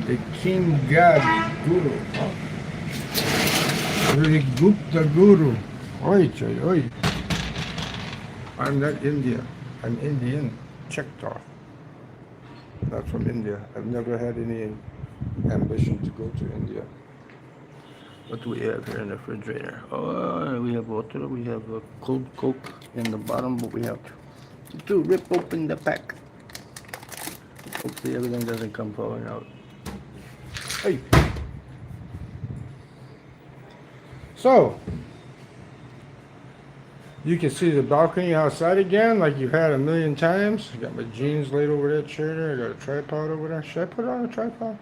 the King God Guru. Huh? The Gupta Guru. Oi, oi, oi. I'm not India. I'm Indian. Checked off. Not from India. I've never had any ambition to go to India. What do we have here in the refrigerator? Oh, we have water. We have a cold Coke in the bottom, but we have to rip open the pack. Hopefully everything doesn't come falling out. Hey. So, you can see the balcony outside again like you've had a million times. I got my jeans laid over that chair there. I got a tripod over there. Should I put it on a tripod?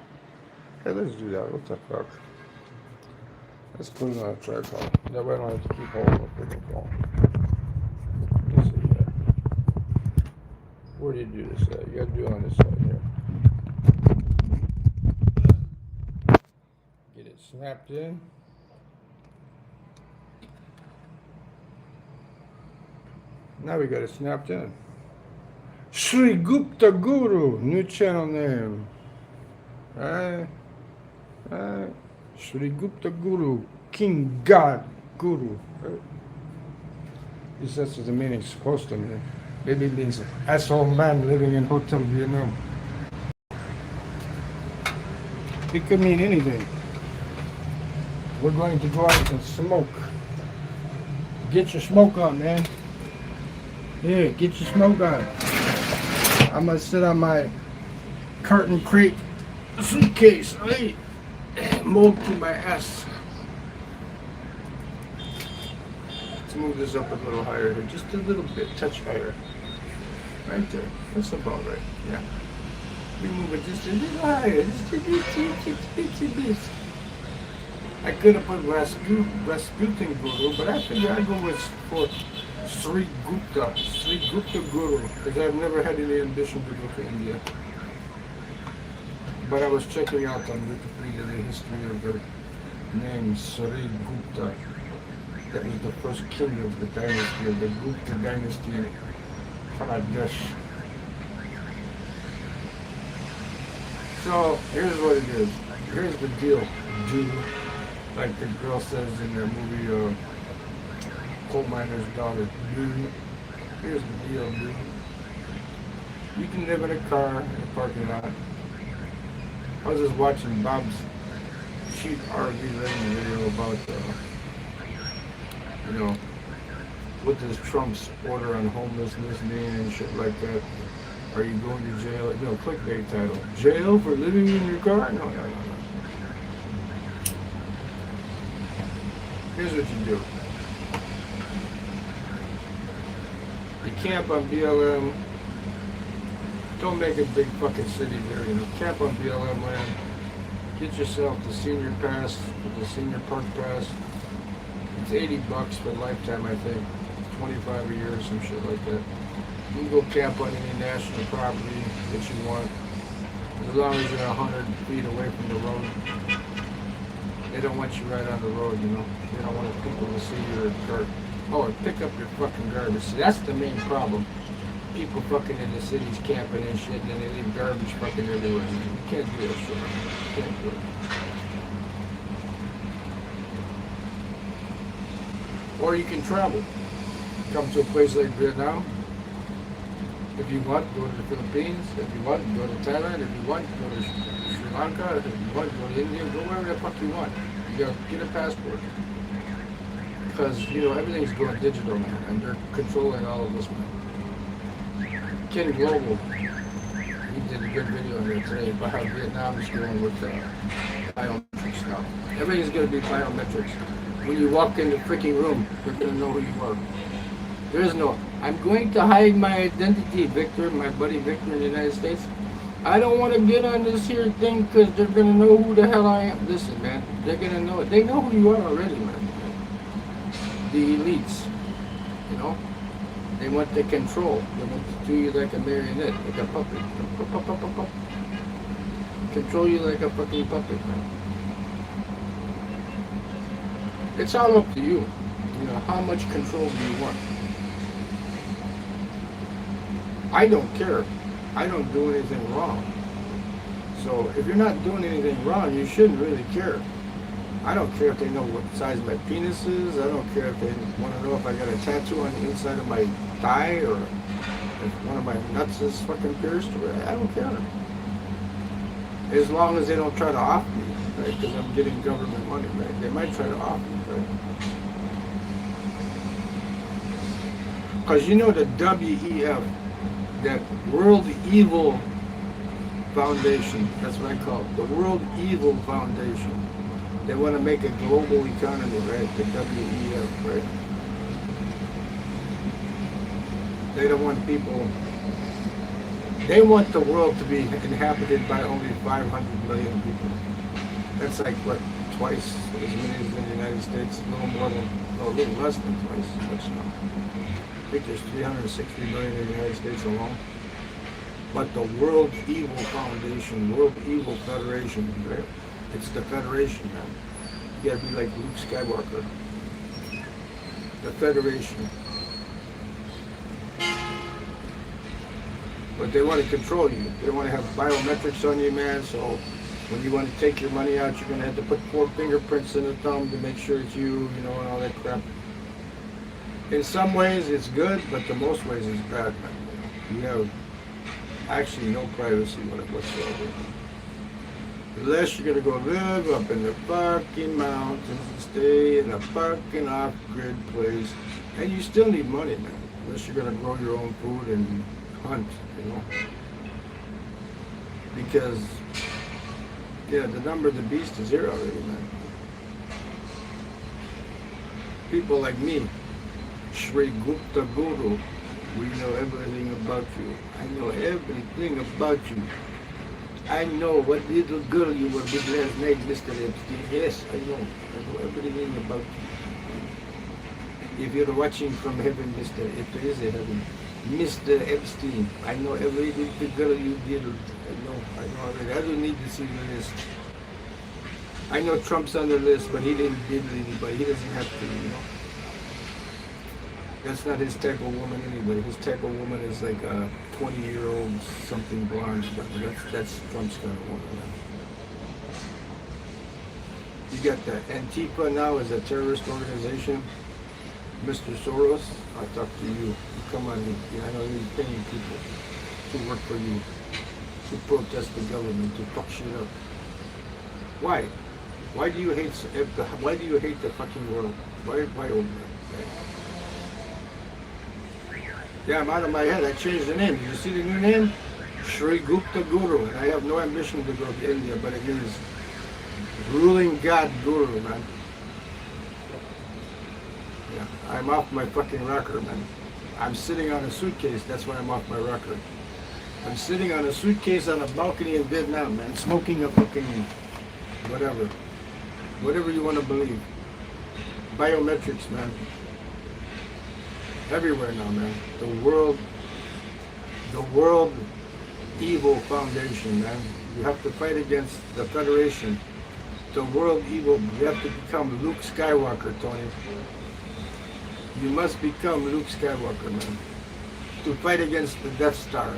Hey, let's do that. What the fuck? Let's put it on a tripod. That way I don't have to keep holding up with the phone. Let's see that. Where do you do this at? You gotta do it on this side here. Get it snapped in. Now we got it snapped in. Sri Gupta Guru, new channel name. Alright. Sri Gupta Guru, King God Guru. Right? This is the meaning supposed to mean. Maybe it means asshole man living in Hotel Vietnam. It could mean anything. We're going to go out and smoke. Get your smoke on, man. Yeah, get your smoke on. I'm gonna sit on my carton crate suitcase. Hey, mold to my ass. Let's move this up a little higher here, just a little bit, touch higher. Right there. That's about right. Yeah. We move it just a little higher, just a bit. I could have put Rasputin Guru, but I figured I'd go with for Sri Gupta Guru, because I've never had any ambition to go to India. But I was checking out on Wikipedia the history of the name Sri Gupta. That was the first king of the dynasty, of the Gupta dynasty in Bangladesh. So here's what it is. Here's the deal, dude. Like the girl says in the movie Coal Miner's Daughter, dude. Here's the deal, dude. You can live in a car in a parking lot. I was just watching Bob's Cheap RV Lane video about, what does Trump's order on homelessness mean and shit like that. Are you going to jail? Clickbait title. Jail for living in your car? No. Here's what you do. You camp on BLM. Don't make a big fucking city there, Camp on BLM land. Get yourself the senior pass, the senior park pass. It's $80 for lifetime, I think. 25 a year or some shit like that. You can go camp on any national property that you want, as long as you're 100 feet away from the road. They don't want you right on the road, They don't want people to see your car. Oh, and pick up your fucking garbage. See, that's the main problem. People fucking in the cities camping and shit, and then they leave garbage fucking everywhere. You can't do that shit. You can't do it. Or you can travel. Come to a place like Vietnam. If you want, go to the Philippines. If you want, go to Thailand. If you want, go to Sri Lanka. If you want, go to India. Go wherever the fuck you want. You gotta get a passport. Because, everything's going digital now, and they're controlling all of this, man. Ken Global, he did a good video on there today about how Vietnam is going with biometrics now. Everything's going to be biometrics. When you walk in the freaking room, they're going to know who you are. There is no, I'm going to hide my identity, Victor, my buddy Victor in the United States. I don't want to get on this here thing because they're going to know who the hell I am. Listen, man, they're going to know it. They know who you are already, man. The elites, They want the control. They want to do you like a marionette, like a puppet. Control you like a fucking puppet, man. It's all up to you. How much control do you want? I don't care. I don't do anything wrong. So if you're not doing anything wrong, you shouldn't really care. I don't care if they know what size my penis is. I don't care if they want to know if I got a tattoo on the inside of my thigh or if one of my nuts is fucking pierced. I don't care. As long as they don't try to off me, right? Because I'm getting government money, right? They might try to off me, right? Because you know the WEF, that World Evil Foundation, that's what I call it, the World Evil Foundation. They want to make a global economy, right? The WEF, right? They don't want people, they want the world to be inhabited by only 500 million people. That's like, what, twice as many as in the United States? A little more than, no, a little less than twice as much now. I think there's 360 million in the United States alone. But the World Evil Foundation, World Evil Federation, right? It's the Federation, man. You gotta be like Luke Skywalker. The Federation. But they want to control you. They want to have biometrics on you, man, so when you want to take your money out, you're going to have to put 4 fingerprints in the thumb to make sure it's you, you know, and all that crap. In some ways, it's good, but in most ways, it's bad, man. You have actually no privacy whatsoever. Unless you're going to go live up in the fucking mountains and stay in a fucking off-grid place. And you still need money, man. Unless you're going to grow your own food and hunt, you know. Because, yeah, the number of the beast is here already, man. People like me, Sri Gupta Guru, we know everything about you. I know everything about you. I know what little girl you were with last night, Mr. Epstein. Yes, I know everything about you. If you're watching from heaven, Mr. If there is a heaven, Mr. Epstein, I know every little girl you did. I know already. I don't need to see the list. I know Trump's on the list, but he didn't diddle anybody. He doesn't have to, you know. That's not his type of woman anyway. His type of woman is like a 20-year-old something blonde. But that's Trump's kind of woman. You got the Antifa now as a terrorist organization. Mr. Soros, I talk to you. You come on, I know you're paying people to work for you, to protest the government, to fuck shit up. Why? Why do you hate the fucking world? Why over there? Yeah, I'm out of my head. I changed the name. You see the new name? Sri Gupta Guru. And I have no ambition to go to India, but it means ruling God Guru, man. Yeah, I'm off my fucking rocker, man. I'm sitting on a suitcase. That's why I'm off my rocker. I'm sitting on a suitcase on a balcony in Vietnam, man, smoking a fucking whatever. Whatever you want to believe. Biometrics, man. Everywhere now, man. The World Evil Foundation, man. You have to fight against the Federation. The World Evil, you have to become Luke Skywalker, Tony. You must become Luke Skywalker, man. To fight against the Death Star.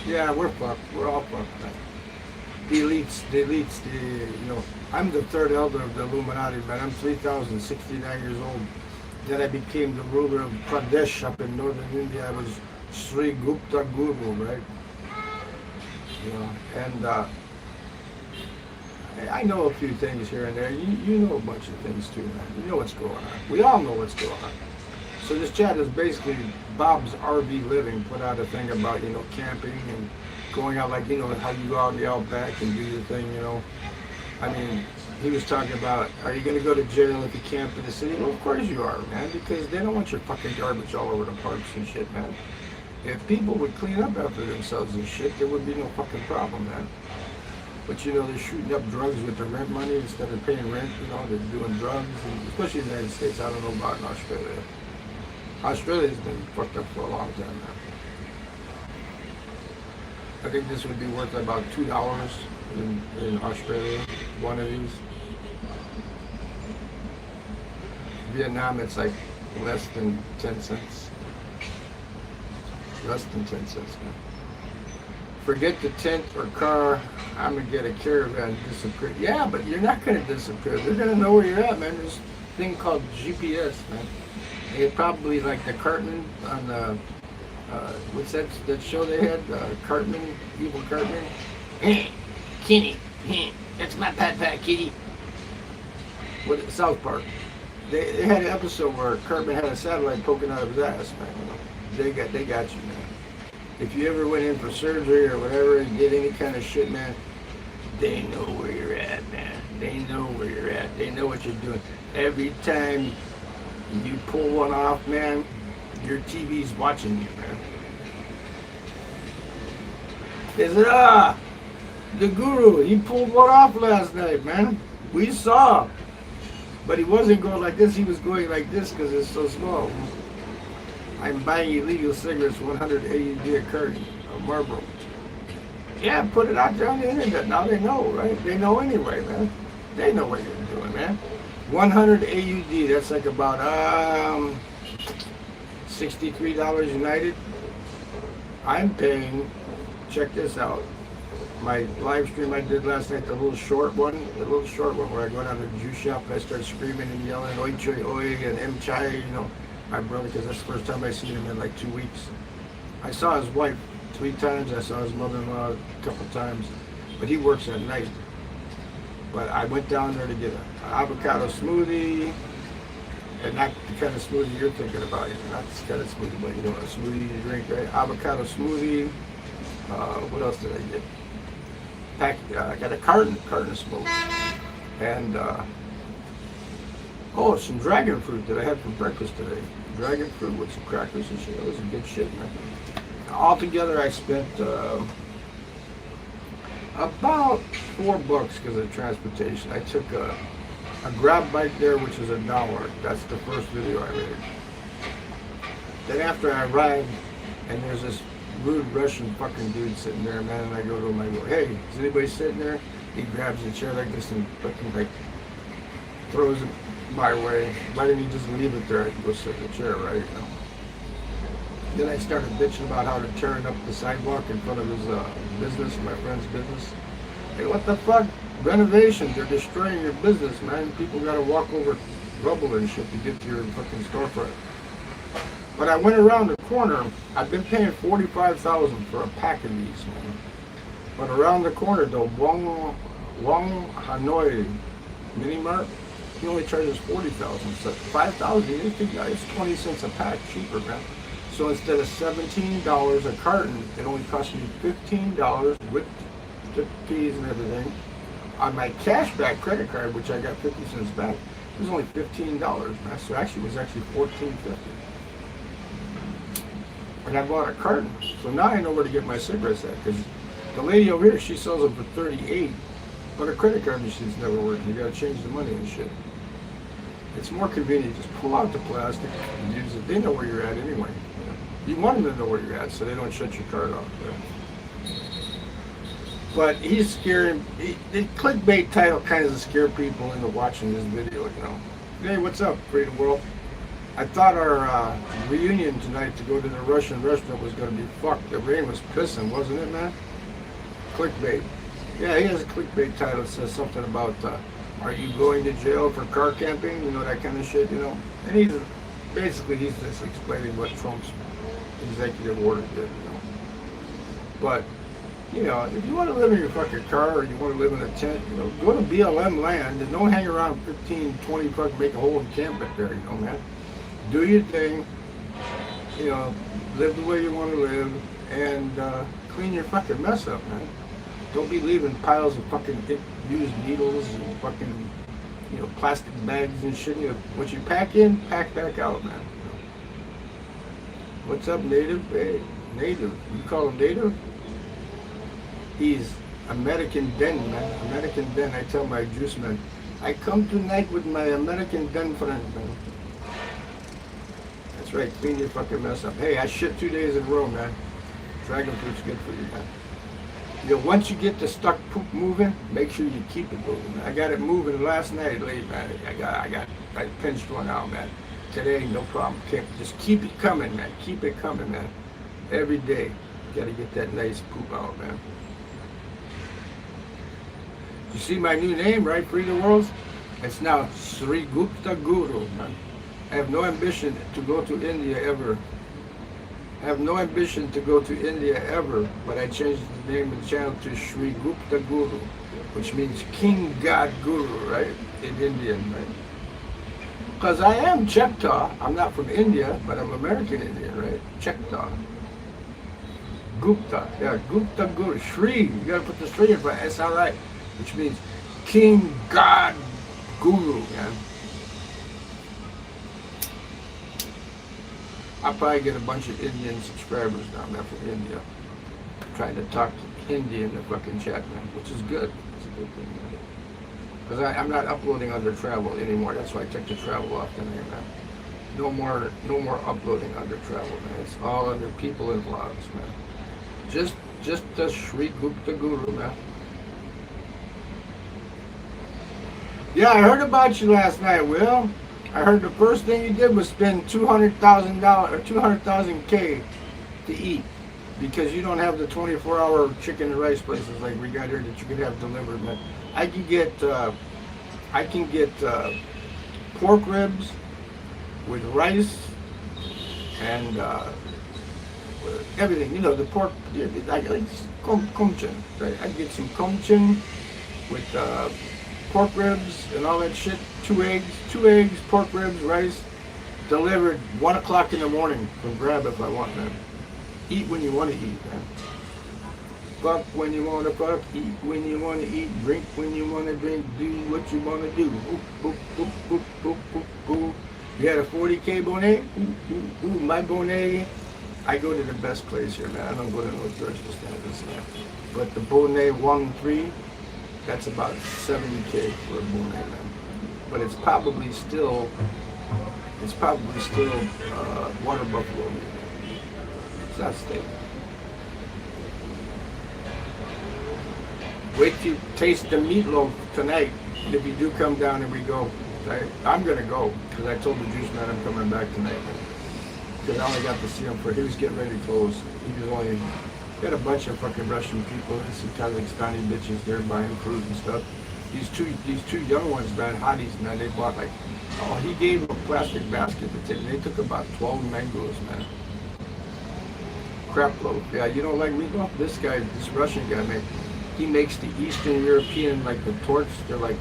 Yeah, we're fucked. We're all fucked, man. The elites, you know. I'm the third elder of the Illuminati, man. I'm 3,069 years old. Then I became the ruler of Pradesh up in northern India. I was Sri Gupta Guru, right? You know, and I know a few things here and there. You know a bunch of things too, man. You know what's going on. We all know what's going on. So this chat is basically Bob's RV Living put out a thing about, you know, camping and going out, like, you know, how you go out in the outback and do your thing, you know. I mean, he was talking about, are you going to go to jail if you camp in the city? Well, of course you are, man, because they don't want your fucking garbage all over the parks and shit, man. If people would clean up after themselves and shit, there would be no fucking problem, man. But, you know, they're shooting up drugs with their rent money instead of paying rent, you know, they're doing drugs, and especially in the United States. I don't know about in Australia. Australia's been fucked up for a long time now. I think this would be worth about $2 in Australia, one of these. Vietnam, it's like less than 10 cents. Less than 10 cents, man. Forget the tent or car. I'm gonna get a caravan and disappear. Yeah, but you're not gonna disappear. They're gonna know where you're at, man. There's a thing called GPS, man. They probably like the Cartman on the what's that show they had? Cartman, evil Cartman. Hey, Kitty, hey, that's my pat kitty. What South Park? They had an episode where Cartman had a satellite poking out of his ass, man. They got you, man. If you ever went in for surgery or whatever and did any kind of shit, man, they know where you're at, man. They know where you're at. They know what you're doing. Every time you pull one off, man, your TV's watching you, man. They said, the guru, he pulled one off last night, man. We saw. But he wasn't going like this, he was going like this because it's so small. I'm buying illegal cigarettes, 100 AUD a carton of Marlboro. Yeah, put it out there on the internet. Now they know, right? They know anyway, man. They know what you're doing, man. 100 AUD, that's like about $63 United. I'm paying, check this out, my live stream I did last night, the little short one where I go down to the juice shop and I start screaming and yelling, oi choy oi, and M chai, you know, my brother, because that's the first time I seen him in like 2 weeks. I saw his wife 3 times, I saw his mother-in-law a couple times, but he works at night. But I went down there to get an avocado smoothie, and not the kind of smoothie you're thinking about, not this kind of smoothie, but you know, a smoothie you drink, right? Avocado smoothie. What else did I get? I got a carton of smoke, and some dragon fruit that I had for breakfast today. Dragon fruit with some crackers and shit. That was a good shit, man. Altogether, I spent about $4 because of transportation. I took a grab bike there, which is $1. That's the first video I made. Then after I arrived, and there's this rude Russian fucking dude sitting there, man, and I go to him, I go, hey, is anybody sitting there? He grabs a chair like this and fucking like throws it my way. Why didn't he just leave it there? I could go sit in the chair, right? You know? Then I started bitching about how they're tearing up the sidewalk in front of his business, my friend's business. Hey, what the fuck? Renovations, they're destroying your business, man. People gotta walk over rubble and shit to get to your fucking storefront. But I went around the corner. I've been paying $45,000 for a pack of these, man. But around the corner, the Wong Hanoi Mini Mart, he only charges $40,000. So $5,000, you think it's 20 cents a pack cheaper, man. So instead of $17 a carton, it only cost me $15 with the fees and everything. On my cashback credit card, which I got 50 cents back, it was only $15, man. So actually, it was actually $14.50. And I bought a carton. So now I know where to get my cigarettes at, because the lady over here, she sells them for $38, but her credit card machine's never working. You gotta change the money and shit. It's more convenient. Just pull out the plastic and use it. They know where you're at anyway. You want them to know where you're at so they don't shut your card off. But he's scaring. The clickbait title kind of scare people into watching this video, you know. Hey, what's up, Freedom World? I thought our reunion tonight to go to the Russian restaurant was going to be fucked. The rain was pissing, wasn't it, man? Clickbait. Yeah, he has a clickbait title that says something about, are you going to jail for car camping? You know, that kind of shit, you know? And he's just explaining what Trump's executive order did, you know? But, you know, if you want to live in your fucking car or you want to live in a tent, you know, go to BLM land and don't hang around 15, 20 fucking make a hole in camp back there, you know, man? Do your thing, you know, live the way you want to live, and clean your fucking mess up, man. Don't be leaving piles of fucking used needles and fucking, you know, plastic bags and shit. You know, what you pack in, pack back out, man. What's up, Native? Hey, Native. You call him Native? He's American Den, man. American Den. I tell my juice man, I come tonight with my American Den friend, man. That's right, clean your fucking mess up. Hey, I shit 2 days in a row, man. Dragon fruit's good for you, man. You know, once you get the stuck poop moving, make sure you keep it moving, man. I got it moving last night late, man. I pinched one out, man. Today, no problem. Just keep it coming, man. Keep it coming, man. Every day. Gotta get that nice poop out, man. You see my new name, right? Free the Worlds? It's now Sri Gupta Guru, man. I have no ambition to go to India ever. I have no ambition to go to India ever, but I changed the name of the channel to Sri Gupta Guru, which means King God Guru, right? In Indian, right? Because I am Chepta. I'm not from India, but I'm American Indian, right? Chepta. Gupta, yeah, Gupta Guru. Sri, you gotta put the Sri in front, S-R-I, which means King God Guru, man. I'll probably get a bunch of Indian subscribers down there from India. Trying to talk Hindi in the fucking chat, man, which is good. It's a good thing, man. Because I'm not uploading under travel anymore. That's why I took the travel off the name, man. No more uploading under travel, man. It's all under people and vlogs, man. Just the Sri Gupta Guru, man. Yeah, I heard about you last night, Will. I heard the first thing you did was spend $200,000 or 200,000 to eat because you don't have the 24-hour chicken and rice places like we got here that you could have delivered, man. I can get pork ribs with rice and everything. You know, the pork. I like kumchin. Right? I get some kumchin with pork ribs and all that shit. 2 eggs, pork ribs, rice, delivered 1 o'clock in the morning from Grab if I want, man. Eat when you want to eat, man. Fuck when you want to fuck, eat when you want to eat, drink when you want to drink, do what you want to do. Boop, boop, boop, boop, boop, boop, boop. You had a 40K bonnet? Ooh, my bonnet. I go to the best place here, man. I don't go to no church to stand this man. But the bonnet 1-3, that's about 70K for a bonnet, man. But it's probably still water buffalo meat. It's not steak. Wait till you taste the meatloaf tonight. If you do come down and we go, I'm gonna go because I told the juice man I'm coming back tonight. Because I only got to see him he was getting ready to close. He had a bunch of fucking Russian people and some Kazakhstani bitches there buying fruit and stuff. These two young ones, man, hotties, man, they bought he gave them a plastic basket to take. They took about 12 mangoes, man. Crap load. Yeah, you don't like meatloaf? This Russian guy, man, he makes the Eastern European, like the torts. They're like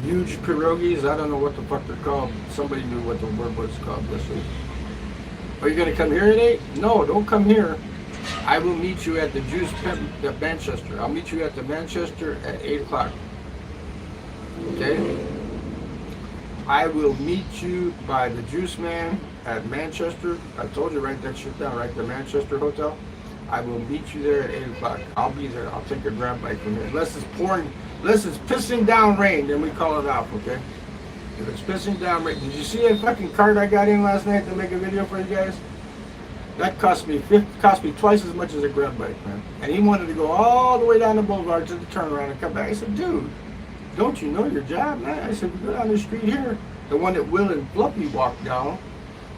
huge pierogies. I don't know what the fuck they're called. Somebody knew what the word was called this week. Are you gonna come here at 8? No, don't come here. I will meet you at the Manchester. I'll meet you at the Manchester at 8 o'clock. Okay? I will meet you by the Juice Man at Manchester. I told you, write that shit down, right? The Manchester Hotel. I will meet you there at 8 o'clock. I'll be there. I'll take a grab bike from here. Unless it's pissing down rain, then we call it off, okay? If it's pissing down rain. Did you see that fucking cart I got in last night to make a video for you guys? That cost me twice as much as a grab bike, man. And he wanted to go all the way down the boulevard to the turnaround and come back. I said, dude, don't you know your job, man? I said, go down the street here. The one that Will and Fluffy walked down,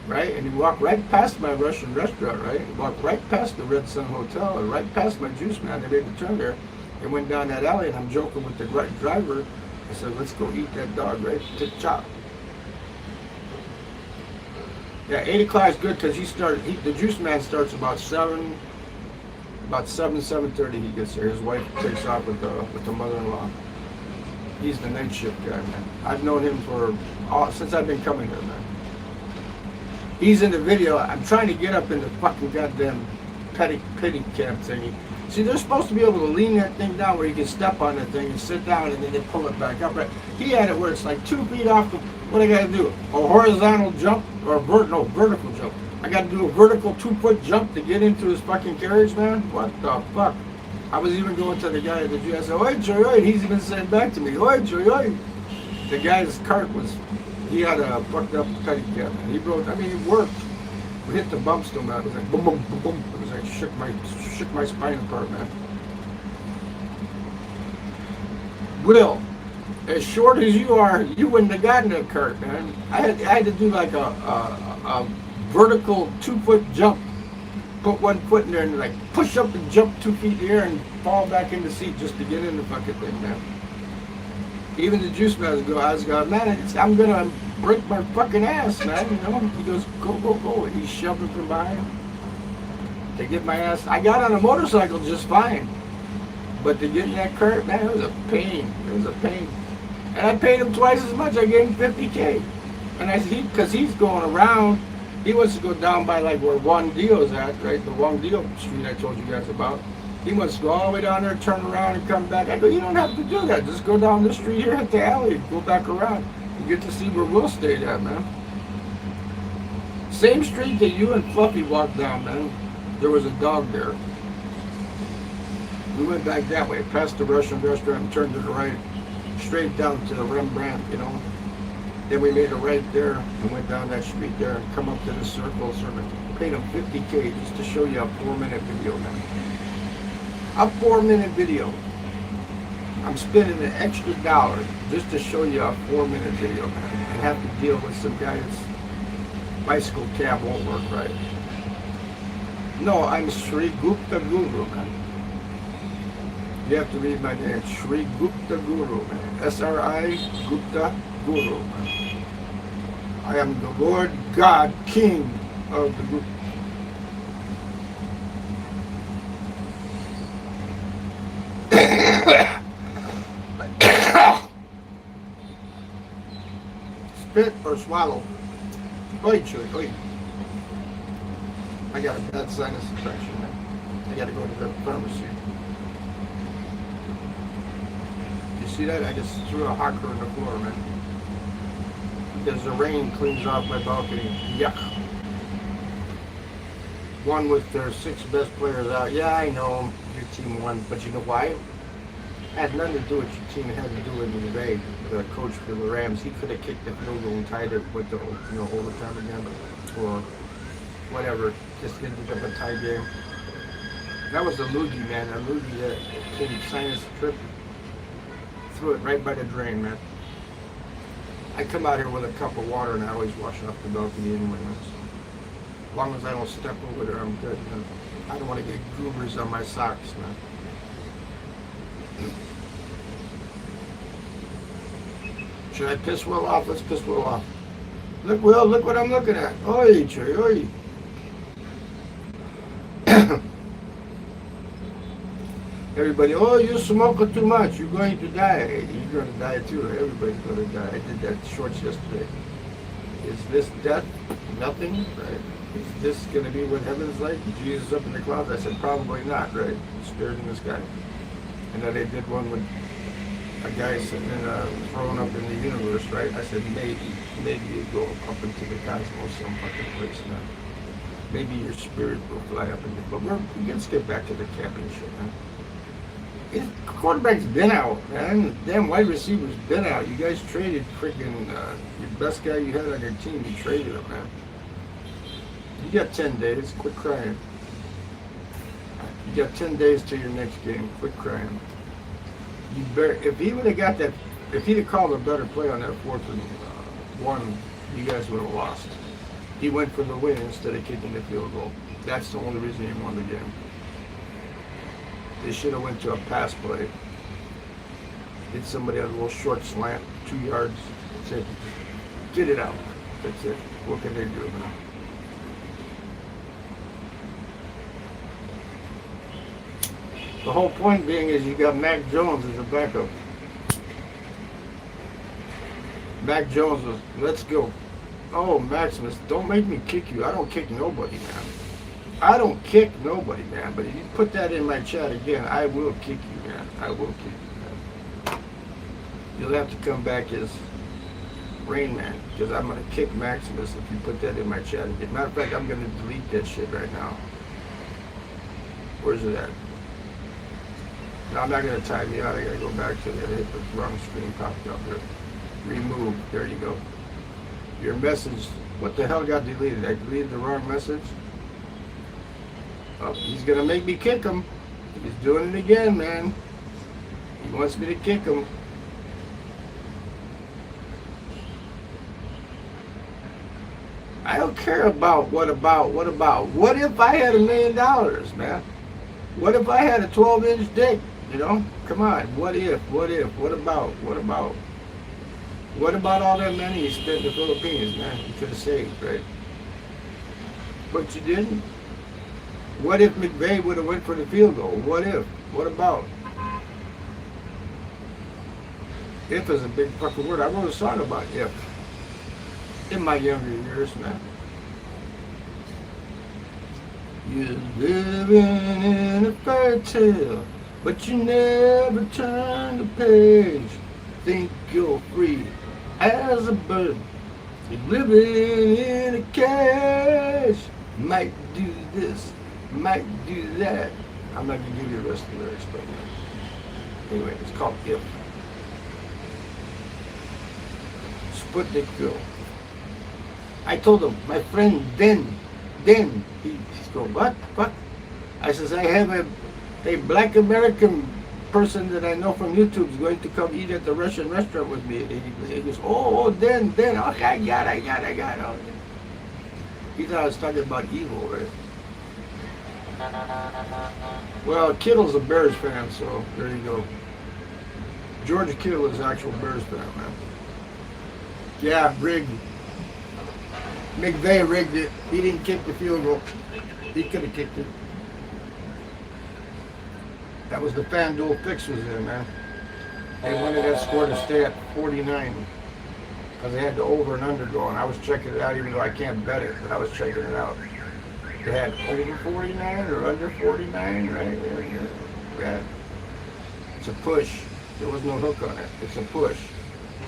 right? And he walked right past my Russian restaurant, right? He walked right past the Red Sun Hotel and right past my juice man. They made the turn there. They went down that alley, and I'm joking with the driver. I said, let's go eat that dog, right? Chop. Yeah, 8 o'clock is good because the juice man starts about 7:30 he gets there. His wife takes off with the mother-in-law. He's the night shift guy, man. I've known him since I've been coming here, man. He's in the video. I'm trying to get up in the fucking goddamn pedicab thingy. See, they're supposed to be able to lean that thing down where you can step on that thing and sit down and then they pull it back up. Right? He had it where it's like 2 feet off. What I got to do? A horizontal jump or vertical jump? I got to do a vertical 2-foot jump to get into his fucking carriage, man? What the fuck? I was even going to the guy at the gym. I said, oi, joy, oi. He's even saying back to me, oi, joy, oi. The guy's cart he had a fucked up pedicab, man. He it worked. We hit the bumps though, man. It was like boom, boom, boom, boom. It was like shook my spine apart, man. Will, as short as you are, you wouldn't have gotten that cart, man. I had to do like a vertical 2-foot jump put one foot in there and like push up and jump 2 feet in the air and fall back in the seat just to get in the fucking thing, man. Even the juice man I was going, man, I'm gonna break my fucking ass, man. You know? He goes, go, go, go. And he's shoving from behind him. To get my ass, I got on a motorcycle just fine. But to get in that cart, man, it was a pain. It was a pain. And I paid him twice as much. I gave him $50K. And because he's going around, he wants to go down by like where Wang Dio's at, right? The Wang Dio street I told you guys about. He wants to go all the way down there, turn around and come back. I go, you don't have to do that. Just go down the street here at the alley, go back around. You get to see where Will stayed at, man. Same street that you and Fluffy walked down, man. There was a dog there. We went back that way, past the Russian restaurant and turned to the right, straight down to the Rembrandt, you know. Then we made a right there and went down that street there and come up to the circle. Paid him $50K just to show you a 4-minute video, man. A 4-minute video. I'm spending an extra dollar just to show you a 4-minute video, man. And have to deal with some guy's bicycle cab won't work right. No, I'm Sri Gupta Guru, man. You have to read my name, Sri Gupta Guru, man. S-R-I Gupta Guru, man. I am the Lord God, King of the Gupta. Spit or swallow. Oi, chili, oi. I got a bad sinus infection, man. I gotta go to the pharmacy. You see that? I just threw a hawker on the floor, man. Because the rain cleans off my balcony. Yuck. Won with their 6 best players out. Yeah, I know your team won, but you know why? It had nothing to do with your team. It had to do with McVay, the coach for the Rams. He could have kicked the field goal and tied it with the overtime again, or whatever. Just ended up a tie game. That was a loogie, man. A loogie that came sinus trip. Threw it right by the drain, man. I come out here with a cup of water and I always wash off the balcony anyway, man. As long as I don't step over there, I'm good, man. I don't want to get goobers on my socks, man. Should I piss Will off? Let's piss Will off. Look, Will, look what I'm looking at. Oi, Trey, oi. Everybody, oh, you smoke too much. You're going to die. You're going to die too. Everybody's going to die. I did that shorts yesterday. Is this death nothing? Right? Is this going to be what heaven's like? Jesus up in the clouds? I said, probably not, right? Spirit in the sky. And then they did one with a guy sitting in thrown up in the universe, right? I said, maybe you go up into the cosmos, some fucking place, man. Maybe your spirit will fly up in the, but let's get back to the camping shit, man. His quarterback's been out, man. Damn wide receiver's been out. You guys traded freaking your best guy you had on your team. You traded him, man. You got 10 days. Quit crying. You got 10 days till your next game. Quit crying. You better. If he would have got that, if he'd have called a better play on that 4th and 1, you guys would have lost. He went for the win instead of kicking the field goal. That's the only reason he won the game. They should have went to a pass play. Hit somebody on a little short slant, 2 yards. That's it. Get it out. That's it. What can they do, man? The whole point being is you got Mac Jones as a backup. Mac Jones was, let's go. Oh, Maximus, don't make me kick you. I don't kick nobody, man. I don't kick nobody, man. But if you put that in my chat again, I will kick you, man. I will kick you, man. You'll have to come back as Rain Man, because I'm going to kick Maximus if you put that in my chat again. Matter of fact, I'm going to delete that shit right now. Where's it at? No, I'm not going to time you out. I got to go back to it. I hit the wrong screen popped up here. Remove. There you go. Your message. What the hell got deleted? I deleted the wrong message. Oh, he's going to make me kick him. He's doing it again, man. He wants me to kick him. I don't care about what about. What if I had $1 million, man? What if I had a 12-inch dick? You know? Come on. What if? What about? What about all that money you spent in the Philippines, man? You could have saved, right? But you didn't. What if McVay would have went for the field goal? What if? What about? If is a big fucking word. I wrote a song about if. In my younger years, man. You're living in a fairy tale, but you never turn the page. Think you're free as a bird. You're living in a cage. Might do this, might do that. I'm not gonna give you the rest of the lyrics, but anyway, it's called If. Sputnik Phil. I told him, my friend he's going, what? I says, I have a black American person that I know from YouTube is going to come eat at the Russian restaurant with me. And he goes, Den, okay, I got. Oh. He thought I was talking about evil, right? Well, Kittle's a Bears fan, so there you go. George Kittle is an actual Bears fan, man. Yeah, rigged. McVay rigged it. He didn't kick the field goal. He could have kicked it. That was the FanDuel fix was in, man. They wanted that score to stay at 49 because they had the over and under going. I was checking it out, even though I can't bet it, but I was checking it out. They had over 49 or under 49, right? Yeah. It's a push. There was no hook on it. It's a push.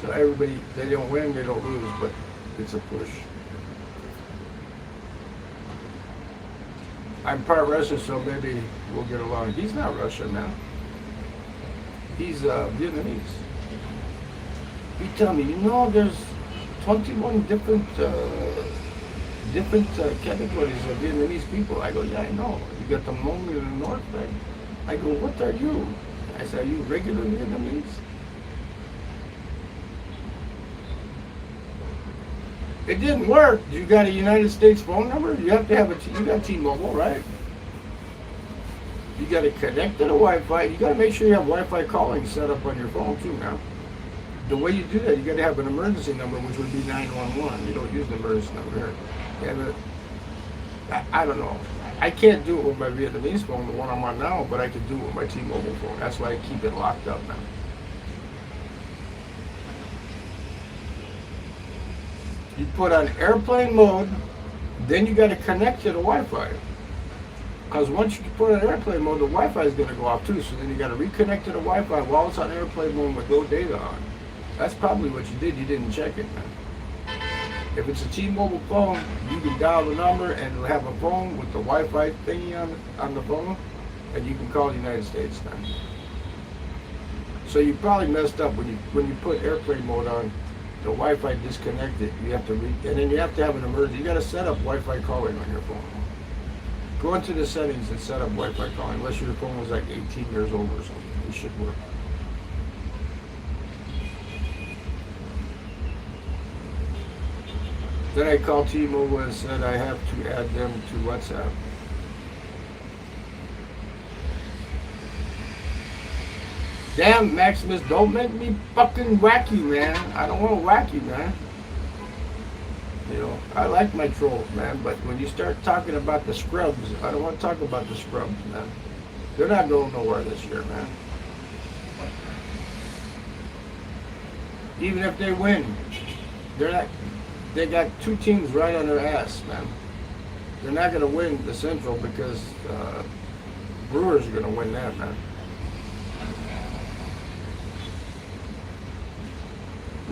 So everybody, they don't win, they don't lose, but it's a push. I'm part Russian, so maybe we'll get along. He's not Russian now. He's Vietnamese. He tell me, there's 21 different categories of Vietnamese people. I go, yeah, I know. You got the Hmong in the north, right? I go, what are you? I said, are you regular Vietnamese? It didn't work. You got a United States phone number? You have to have you got T-Mobile, right? You got to connect to the Wi-Fi. You got to make sure you have Wi-Fi calling set up on your phone too now. The way you do that, you got to have an emergency number, which would be 911. You don't use the emergency number here. You have I don't know. I can't do it with my Vietnamese phone, the one I'm on now, but I can do it with my T-Mobile phone. That's why I keep it locked up now. You put on airplane mode, then you got to connect to the Wi-Fi. Because once you put on airplane mode, the Wi-Fi is going to go off too. So then you got to reconnect to the Wi-Fi while it's on airplane mode with no data on. That's probably what you did. You didn't check it, man. If it's a T-Mobile phone, you can dial the number and it'll have a phone with the Wi-Fi thingy on the phone, and you can call the United States then. So you probably messed up when you put airplane mode on. The Wi-Fi disconnected. You have to and then you have to have an emergency. You got to set up Wi-Fi calling on your phone. Go into the settings and set up Wi-Fi calling. Unless your phone was like 18 years old or something, it should work. Then I called T-Mobile and said I have to add them to WhatsApp. Damn, Maximus, don't make me fucking whack you, man. I don't want to whack you, man. I like my trolls, man, but when you start talking about the scrubs, I don't want to talk about the scrubs, man. They're not going nowhere this year, man. Even if they win, they're not. They got two teams right on their ass, man. They're not going to win the Central because Brewers are going to win that, man.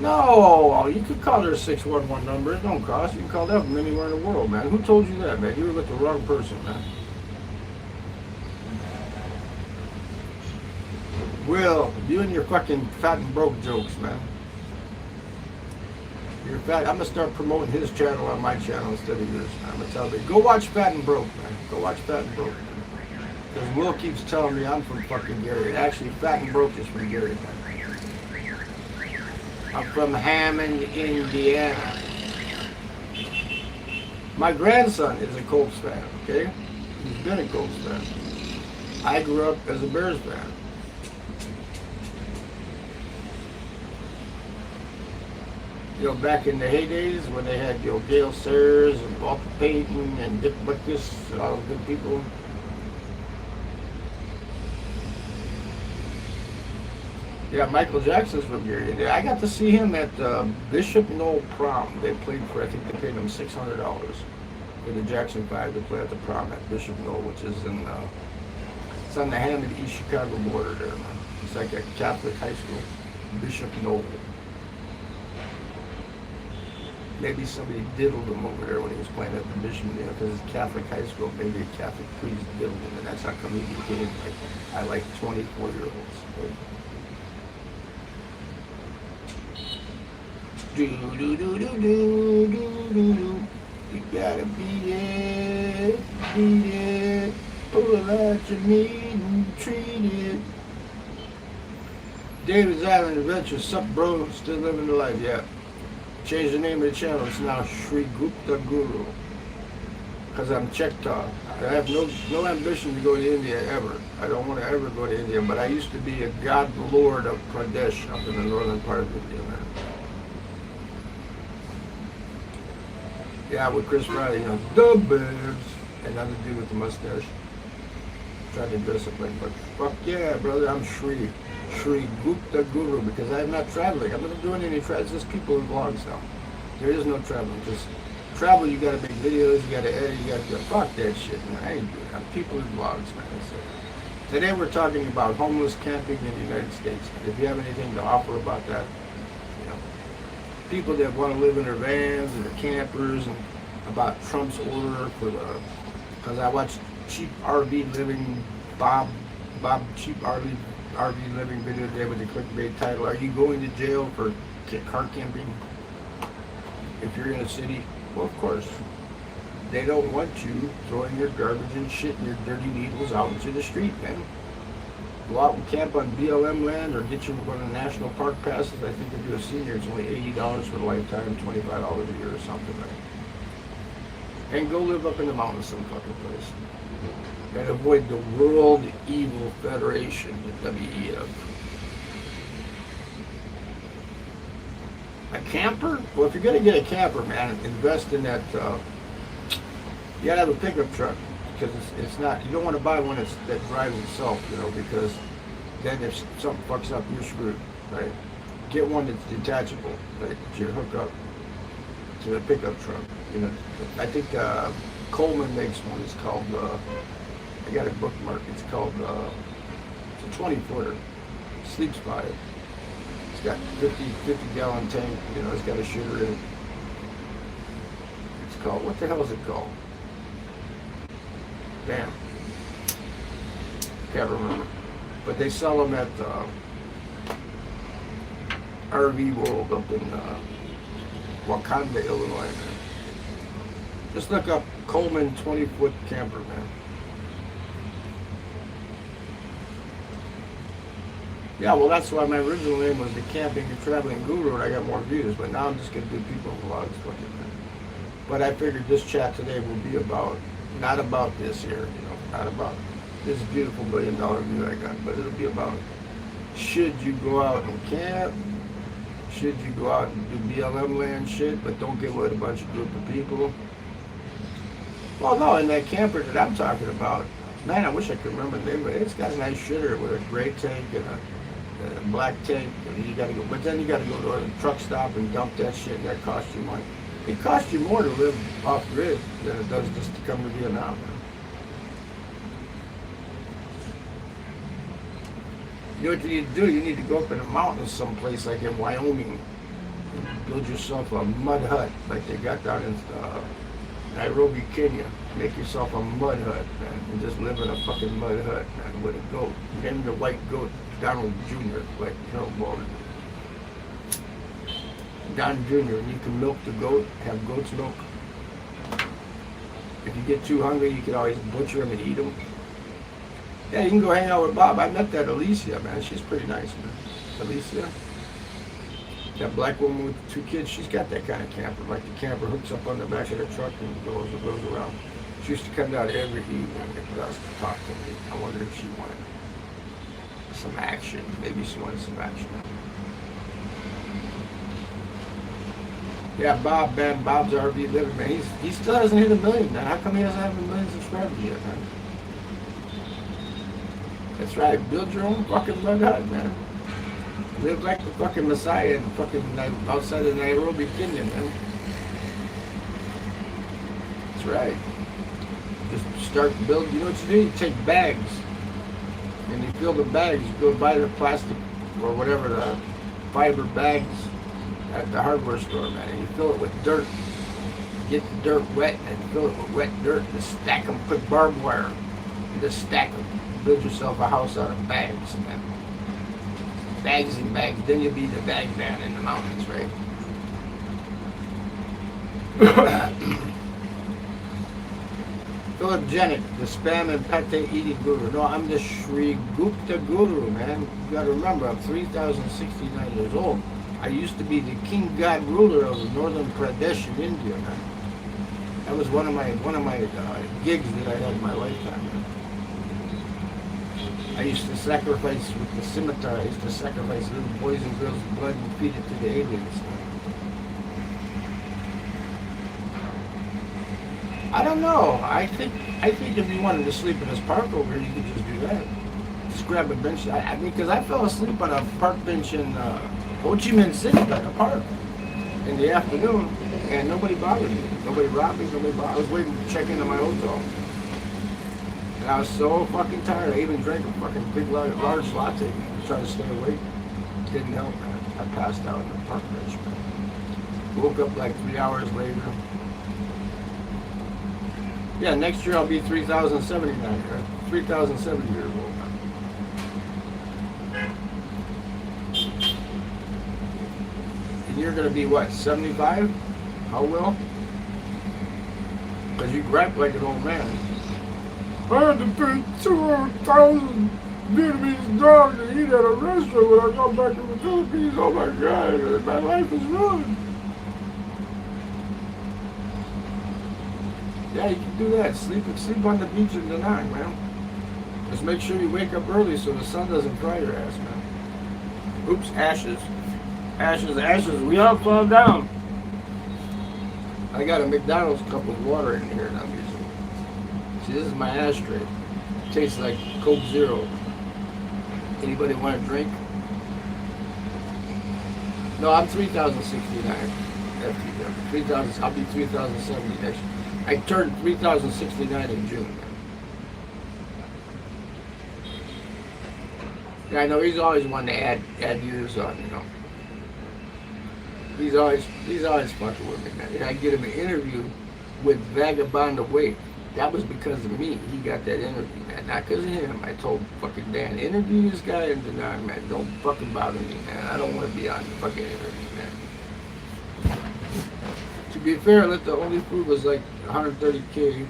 No, you could call their 611 number. It don't cost. You can call that from anywhere in the world, man. Who told you that, man? You were with the wrong person, man. Will, you and your fucking fat and broke jokes, man. You're fat. I'm gonna start promoting his channel on my channel instead of yours. I'm gonna tell you, go watch Fat and Broke, man. Go watch Fat and Broke. Because Will keeps telling me I'm from fucking Gary. Actually, Fat and Broke is from Gary, man. I'm from Hammond, Indiana. My grandson is a Colts fan, okay? He's been a Colts fan. I grew up as a Bears fan. You know, back in the heydays when they had, you know, Gale Sayers and Walter Payton and Dick Butkus and all the good people. Yeah, Michael Jackson's from here. I got to see him at Bishop Knoll prom. They played for, I think they paid him $600 for the Jackson 5 to play at the prom at Bishop Knoll, which is in, it's on the Hammond East Chicago border there, man. It's like a Catholic high school, Bishop Knoll. Maybe somebody diddled him over there when he was playing at the Bishop, you know, because it's Catholic high school. Maybe a Catholic priest diddled him, and that's how come he became like, I like 24-year-olds. Do do do do do do do do. You gotta beat it, pull it out your meat and treat it. David's Island Adventure, sup bro, still living the life, yeah. Change the name of the channel, it's now Sri Gupta Guru. Because I'm Chectaw. I have no ambition to go to India ever. I don't want to ever go to India, but I used to be a god lord of Pradesh up in the northern part of India, man. Yeah, with Chris Riley, you know, the Bears. And nothing to do with the mustache. Tried to dress up like, but fuck yeah, brother, I'm Sri Gupta Guru, because I'm not traveling. I'm not doing any travels, just people in vlogs now. There is no traveling. Just travel, you gotta make videos, you gotta edit, you gotta go. Fuck that shit, man. I ain't doing it. I'm people in vlogs, man. So, today we're talking about homeless camping in the United States. If you have anything to offer about that, you know, people that want to live in their vans and their campers, and about Trump's order for the, because I watched Cheap RV Living, Bob Cheap RV Living video today with the clickbait title, "Are you going to jail for car camping if you're in a city?" Well, of course. They don't want you throwing your garbage and shit and your dirty needles out into the street, man. Go out and camp on BLM land or get you one of the national park passes. I think if you're a senior, it's only $80 for the lifetime, $25 a year or something, right? And go live up in the mountains some fucking place. And avoid the World Evil Federation, the WEF. A camper? Well, if you're gonna get a camper, man, invest in that, you gotta have a pickup truck, because it's not, you don't want to buy one that drives itself, you know, because then if something fucks up, you're screwed, right? Get one that's detachable, right, that you hook up to the pickup truck, you know. I think Coleman makes one, it's called, I got a bookmark, it's called, it's a 20-footer, sleeps by it. It's got 50 gallon tank, you know, it's got a shooter in it. It's called, what the hell is it called? Damn. Can't remember. But they sell them at RV World up in Wakanda, Illinois, man. Just look up Coleman 20-foot camper, man. Yeah, well, that's why my original name was the Camping and Traveling Guru, and I got more views, but now I'm just going to do people vlogs, fucking, man. But I figured this chat today will be about, not about this here, you know, not about this beautiful $1 billion view I got, but it'll be about, should you go out and camp? Should you go out and do BLM land shit, but don't get with a bunch of group of people? Well, no, in that camper that I'm talking about, man, I wish I could remember the name, but it's got a nice shitter with a gray tank and a black tank, and you gotta go, but then you gotta go to a truck stop and dump that shit, and that costs you money. It costs you more to live off grid than it does just to come to Vietnam. You know what you need to do? You need to go up in the mountains someplace like in Wyoming and build yourself a mud hut like they got down in Nairobi, Kenya. Make yourself a mud hut, man, and just live in a fucking mud hut, man, with a goat. Name the white goat Donald Jr., like Carol Baldwin. Don Jr., and you can milk the goat, have goat's milk. If you get too hungry, you can always butcher them and eat them. Yeah, you can go hang out with Bob. I met that Alicia, man. She's pretty nice, man. Alicia. That black woman with 2 kids, she's got that kind of camper. Like the camper hooks up on the back of the truck and goes around. She used to come down every evening and us to talk to me. I wondered if she wanted some action. Maybe she wanted some action. Yeah, Bob, man, Bob's RV living, man. He still hasn't hit 1 million, man. How come he doesn't have 1 million subscribers yet, man? That's right. Build your own fucking mud hut, man. Live like the fucking Messiah in fucking outside of Nairobi, Kenya, man. That's right. Just start building. You know what you do? You take bags, and you fill the bags. You go buy the plastic or whatever, the fiber bags at the hardware store, man, and you fill it with dirt. Get the dirt wet and fill it with wet dirt. Just stack them, put barbed wire, and just stack them. Build yourself a house out of bags, man. Bags and bags. Then you'll be the bag man in the mountains, right? Philip Janik, the spam and pate eating guru. No, I'm the Sri Gupta Guru, man. You gotta remember, I'm 3,069 years old. I used to be the king god ruler of northern Pradesh in India, man. That was one of my gigs that I had in my lifetime, man. I used to sacrifice with the scimitar. I used to sacrifice little boys and girls' blood and feed it to the aliens. I don't know. I think if you wanted to sleep in this park over here, you could just do that. Just grab a bench. I mean, because I fell asleep on a park bench in Ho Chi Minh City, at a park, in the afternoon, and nobody bothered me. Nobody robbed me. I was waiting to check into my hotel. And I was so fucking tired. I even drank a fucking big, large latte. Trying to stay awake. Didn't help, man. I passed out in the park bench, man. Woke up like 3 hours later. Yeah, next year I'll be 3,079, 3,070 years old, man. And you're gonna be what, 75? How well? Because you gripe like an old man. I had to pay 200,000 Vietnamese dollars to eat at a restaurant when I got back to the Philippines. Oh my God, my life is ruined. Yeah, you can do that. Sleep on the beach in Da Nang, man. Just make sure you wake up early so the sun doesn't fry your ass, man. Oops, ashes. Ashes, ashes. We all fall down. I got a McDonald's cup with water in here and I'm using it. See, this is my ashtray. It tastes like Coke Zero. Anybody want a drink? No, I'm 3,069. 3,000. I'll be 3,070 next year. I turned 3,069 in June. Yeah, I know he's always wanting to add views on, you know. He's always fucking with me, man. And I get him an interview with Vagabond Awake. That was because of me. He got that interview, man. Not because of him. I told fucking Dan, interview this guy and deny, man. Don't fucking bother me, man. I don't want to be on the fucking interview, man. To be fair, the only food was like 130K.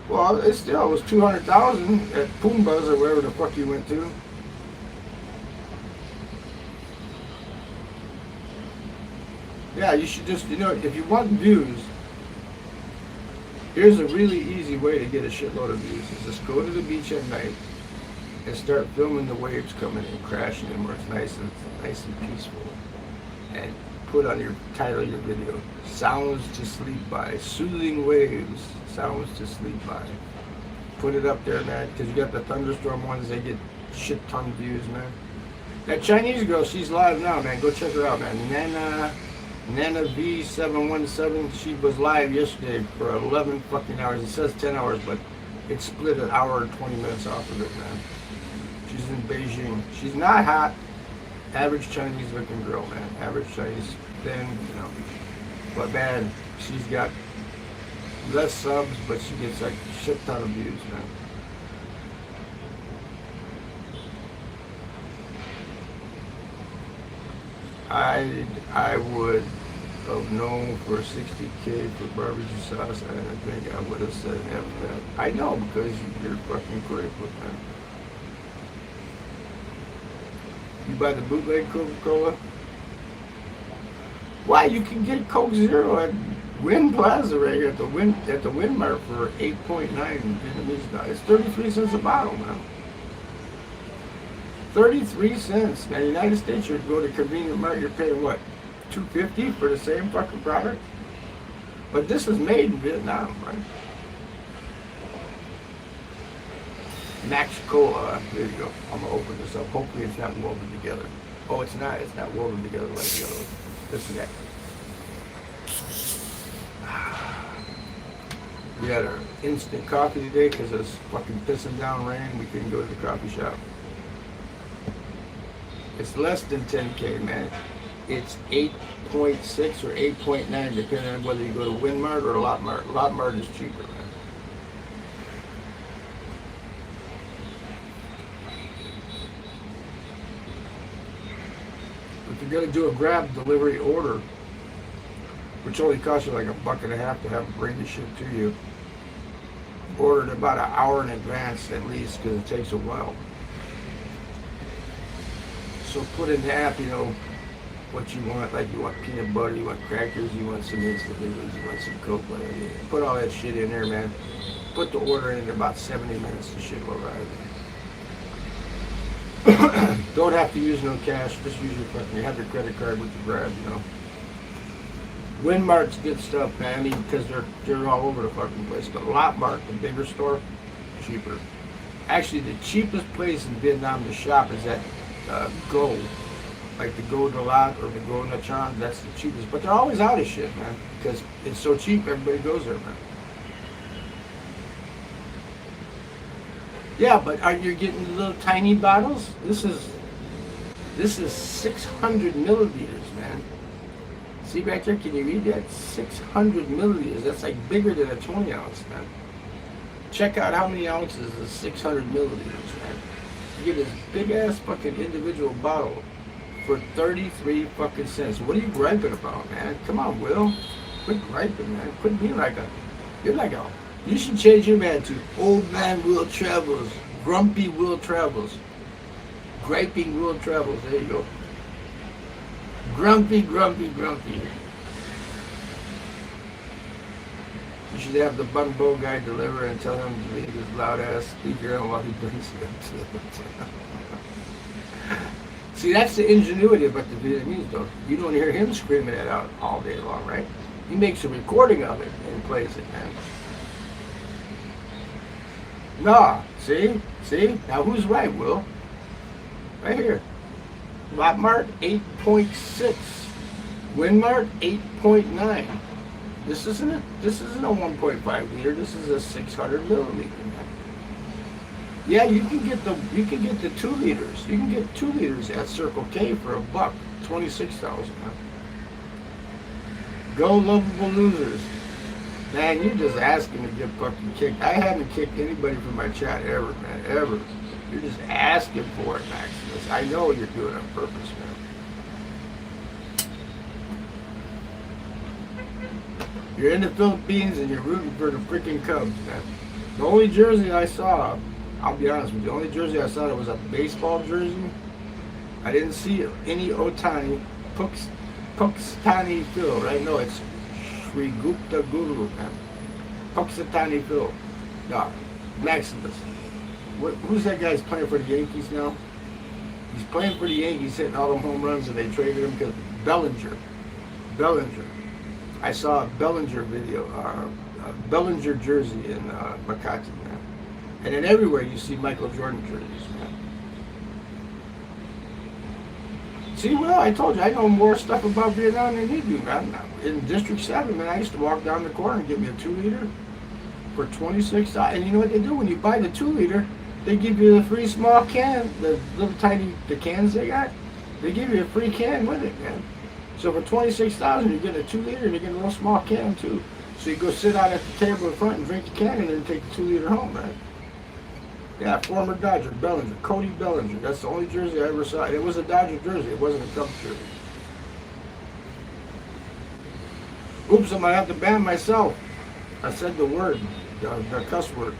Well, it still was 200,000 at Pumbaa's or wherever the fuck you went to. Yeah, you should just, you know, if you want views, here's a really easy way to get a shitload of views. Is just go to the beach at night and start filming the waves coming and crashing in where it's nice and peaceful. And put on your title of your video, Sounds to Sleep By, Soothing Waves, Sounds to Sleep By. Put it up there, man, because you got the thunderstorm ones, they get shit ton views, man. That Chinese girl, she's live now, man. Go check her out, man. Nana V717, she was live yesterday for 11 fucking hours. It says 10 hours, but it split an hour and 20 minutes off of it, man. She's in Beijing. She's not hot. Average Chinese looking girl, man. Average Chinese, thin, you know. But man, she's got less subs, but she gets like a shit ton of views, man. I would have known for 60K for barbecue sauce, and I think I would have said F that. I know, because you're fucking critical, man. You buy the bootleg Coca-Cola? Why, you can get Coke Zero at Wynn Plaza right here at the Wynn Mart for 8.9 Vietnamese dollars. It's 33 cents a bottle, man. 33 cents. Now, in the United States, you go to convenience mart, you're paying what? $2.50 for the same fucking product? But this is made in Vietnam, right? Max Cola. There you go. I'm gonna open this up. Hopefully it's not woven together. Oh, it's not. It's not woven together like the other one. This is that. We had our instant coffee today because it's fucking pissing down rain. We couldn't go to the coffee shop. It's less than 10K, man. It's 8.6 or 8.9, depending on whether you go to Wynn Mart or Lot Mart. Lot Mart is cheaper, man. If you're gonna do a grab delivery order, which only costs you like $1.50 to have it bring the shit to you, order it about an hour in advance at least, because it takes a while. So put in the app, you know, what you want. Like you want peanut butter, you want crackers, you want some instant noodles, you want some Coke, whatever. Put all that shit in there, man. Put the order in about 70 minutes, the shit will arrive. Don't have to use no cash, just use your fucking, you have your credit card with the grab, you know. Wynn Mart's good stuff, man. I mean, because they're all over the fucking place. But Lot Mart, the bigger store, cheaper. Actually, the cheapest place in Vietnam to shop is at Go. Like the Go de Lot or the Go Nha Trang, that's the cheapest. But they're always out of shit, man. Because it's so cheap, everybody goes there, man. Yeah, but are you getting the little tiny bottles? This is 600 milliliters, man. See back there, can you read that? 600 milliliters. That's like bigger than a 20 ounce, man. Check out how many ounces is 600 milliliters, man. You get this big ass fucking individual bottle for 33 fucking cents. What are you griping about, man? Come on, Will. Quit griping, man. Quit being like you should change your man to Old Man Will Travels, Grumpy Will Travels, Griping Will Travels. There you go. Grumpy, grumpy, grumpy. You should have the bumbo guy deliver and tell him to leave his loud ass speaker on while he brings it. See, that's the ingenuity about the Vietnamese, though. You don't hear him screaming it out all day long, right? He makes a recording of it and plays it, man. Nah, see? Now who's right, Will? Right here. Lot Mart, 8.6. Wynn Mart, 8.9. This isn't a 1.5 liter. This is a 600 milliliter. Yeah, you can get the 2 liters. You can get 2 liters at Circle K for $1, 26,000. Go lovable losers. Man, you're just asking to get fucking kicked. I haven't kicked anybody from my chat ever, man, ever. You're just asking for it, Maximus. I know you're doing it on purpose, man. You're in the Philippines and you're rooting for the freaking Cubs, man. The only jersey I saw, I'll be honest with you, the only jersey I saw that was a baseball jersey. I didn't see any Otani, Puxatani Phil, right? No, it's Sri Gupta Guru, man. Puxatani Phil. No, Maximus. Who's that guy's playing for the Yankees now? He's playing for the Yankees, hitting all them home runs, and they traded him because Bellinger. I saw a Bellinger video, a Bellinger jersey in Makati, man. And then everywhere you see Michael Jordan jerseys, man. See, well, I told you, I know more stuff about Vietnam than you do, man. In District 7, man, I used to walk down the corner and get me a 2 liter for $26. And you know what they do? When you buy the 2 liter, they give you the free small can, the little tiny, the cans they got. They give you a free can with it, man. So for $26,000, you get a 2 liter and you get a little small can too. So you go sit out at the table in front and drink the can and then take the 2 liter home, man. Yeah, former Dodger, Bellinger, Cody Bellinger. That's the only jersey I ever saw. It was a Dodger jersey. It wasn't a Cubs jersey. Oops, I might have to ban myself. I said the word, the cuss word.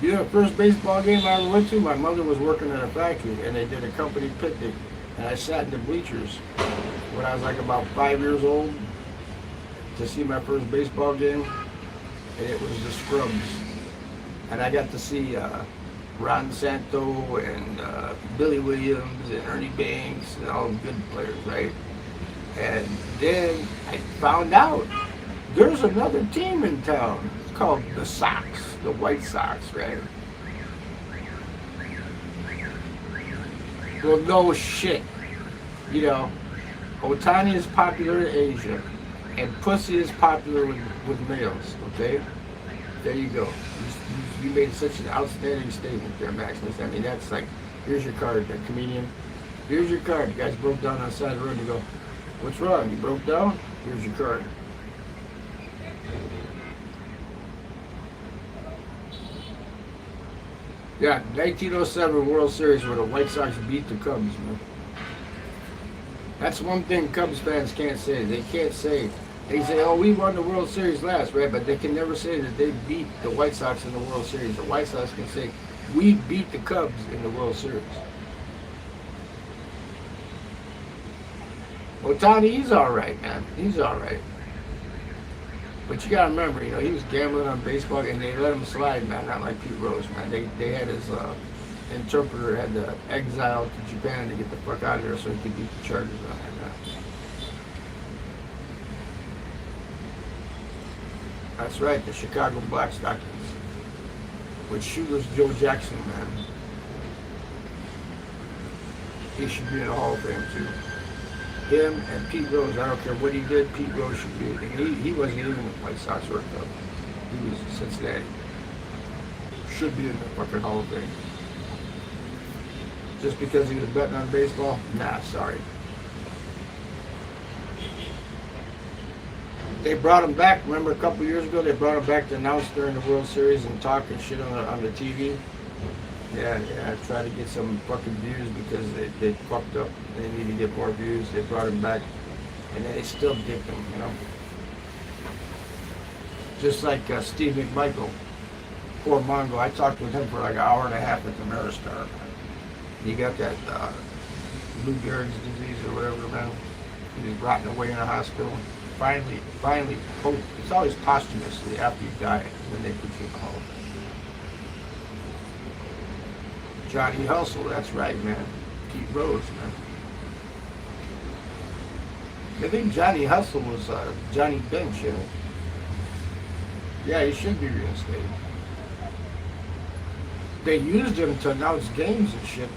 You know, the first baseball game I ever went to, my mother was working at a factory, and they did a company picnic, and I sat in the bleachers when I was like about 5 years old to see my first baseball game, and it was the Scrubs, and I got to see Ron Santo and Billy Williams and Ernie Banks and all the good players, right? And then I found out there's another team in town. It's called the Sox, the White Sox, right? Well, no shit. You know, Otani is popular in Asia, and pussy is popular with males, okay? There you go. You made such an outstanding statement there, Maximus. I mean, that's like, here's your card, that comedian. Here's your card. You guys broke down on the side of the road and you go, what's wrong? You broke down? Here's your card. Yeah, 1907 World Series where the White Sox beat the Cubs, man. That's one thing Cubs fans can't say. They can't say, they say, oh, we won the World Series last, right? But they can never say that they beat the White Sox in the World Series. The White Sox can say, we beat the Cubs in the World Series. Otani, he's all right, man. He's all right. But you gotta remember, you know, he was gambling on baseball, and they let him slide, man. Not like Pete Rose, man. They had his interpreter had to exile to Japan to get the fuck out of there so he could beat the Chargers on that, man. That's right, the Chicago Black Stockings with Shoeless Joe Jackson, man. He should be in the Hall of Fame too. Him and Pete Rose, I don't care what he did, Pete Rose should be. He wasn't even with White Sox worked up. He was Cincinnati. Should be in the fucking Hall of Fame. Just because he was betting on baseball? Nah, sorry. They brought him back, remember a couple years ago, they brought him back to announce during the World Series and talk and shit on the TV. Yeah, try to get some fucking views because they fucked up. They need to get more views. They brought him back, and then they still dicked him, you know. Just like Steve McMichael, poor Mongo. I talked with him for like an hour and a half at the Maristar. He got that Lou Gehrig's disease or whatever, man. He was rotting away in a hospital. Finally, it's always posthumously after you die when they put you in the Hall of Fame. Johnny Hustle, that's right, man. Pete Rose, man. I think Johnny Hustle was Johnny Bench, you know. Yeah, he should be reinstated. They used him to announce games and shit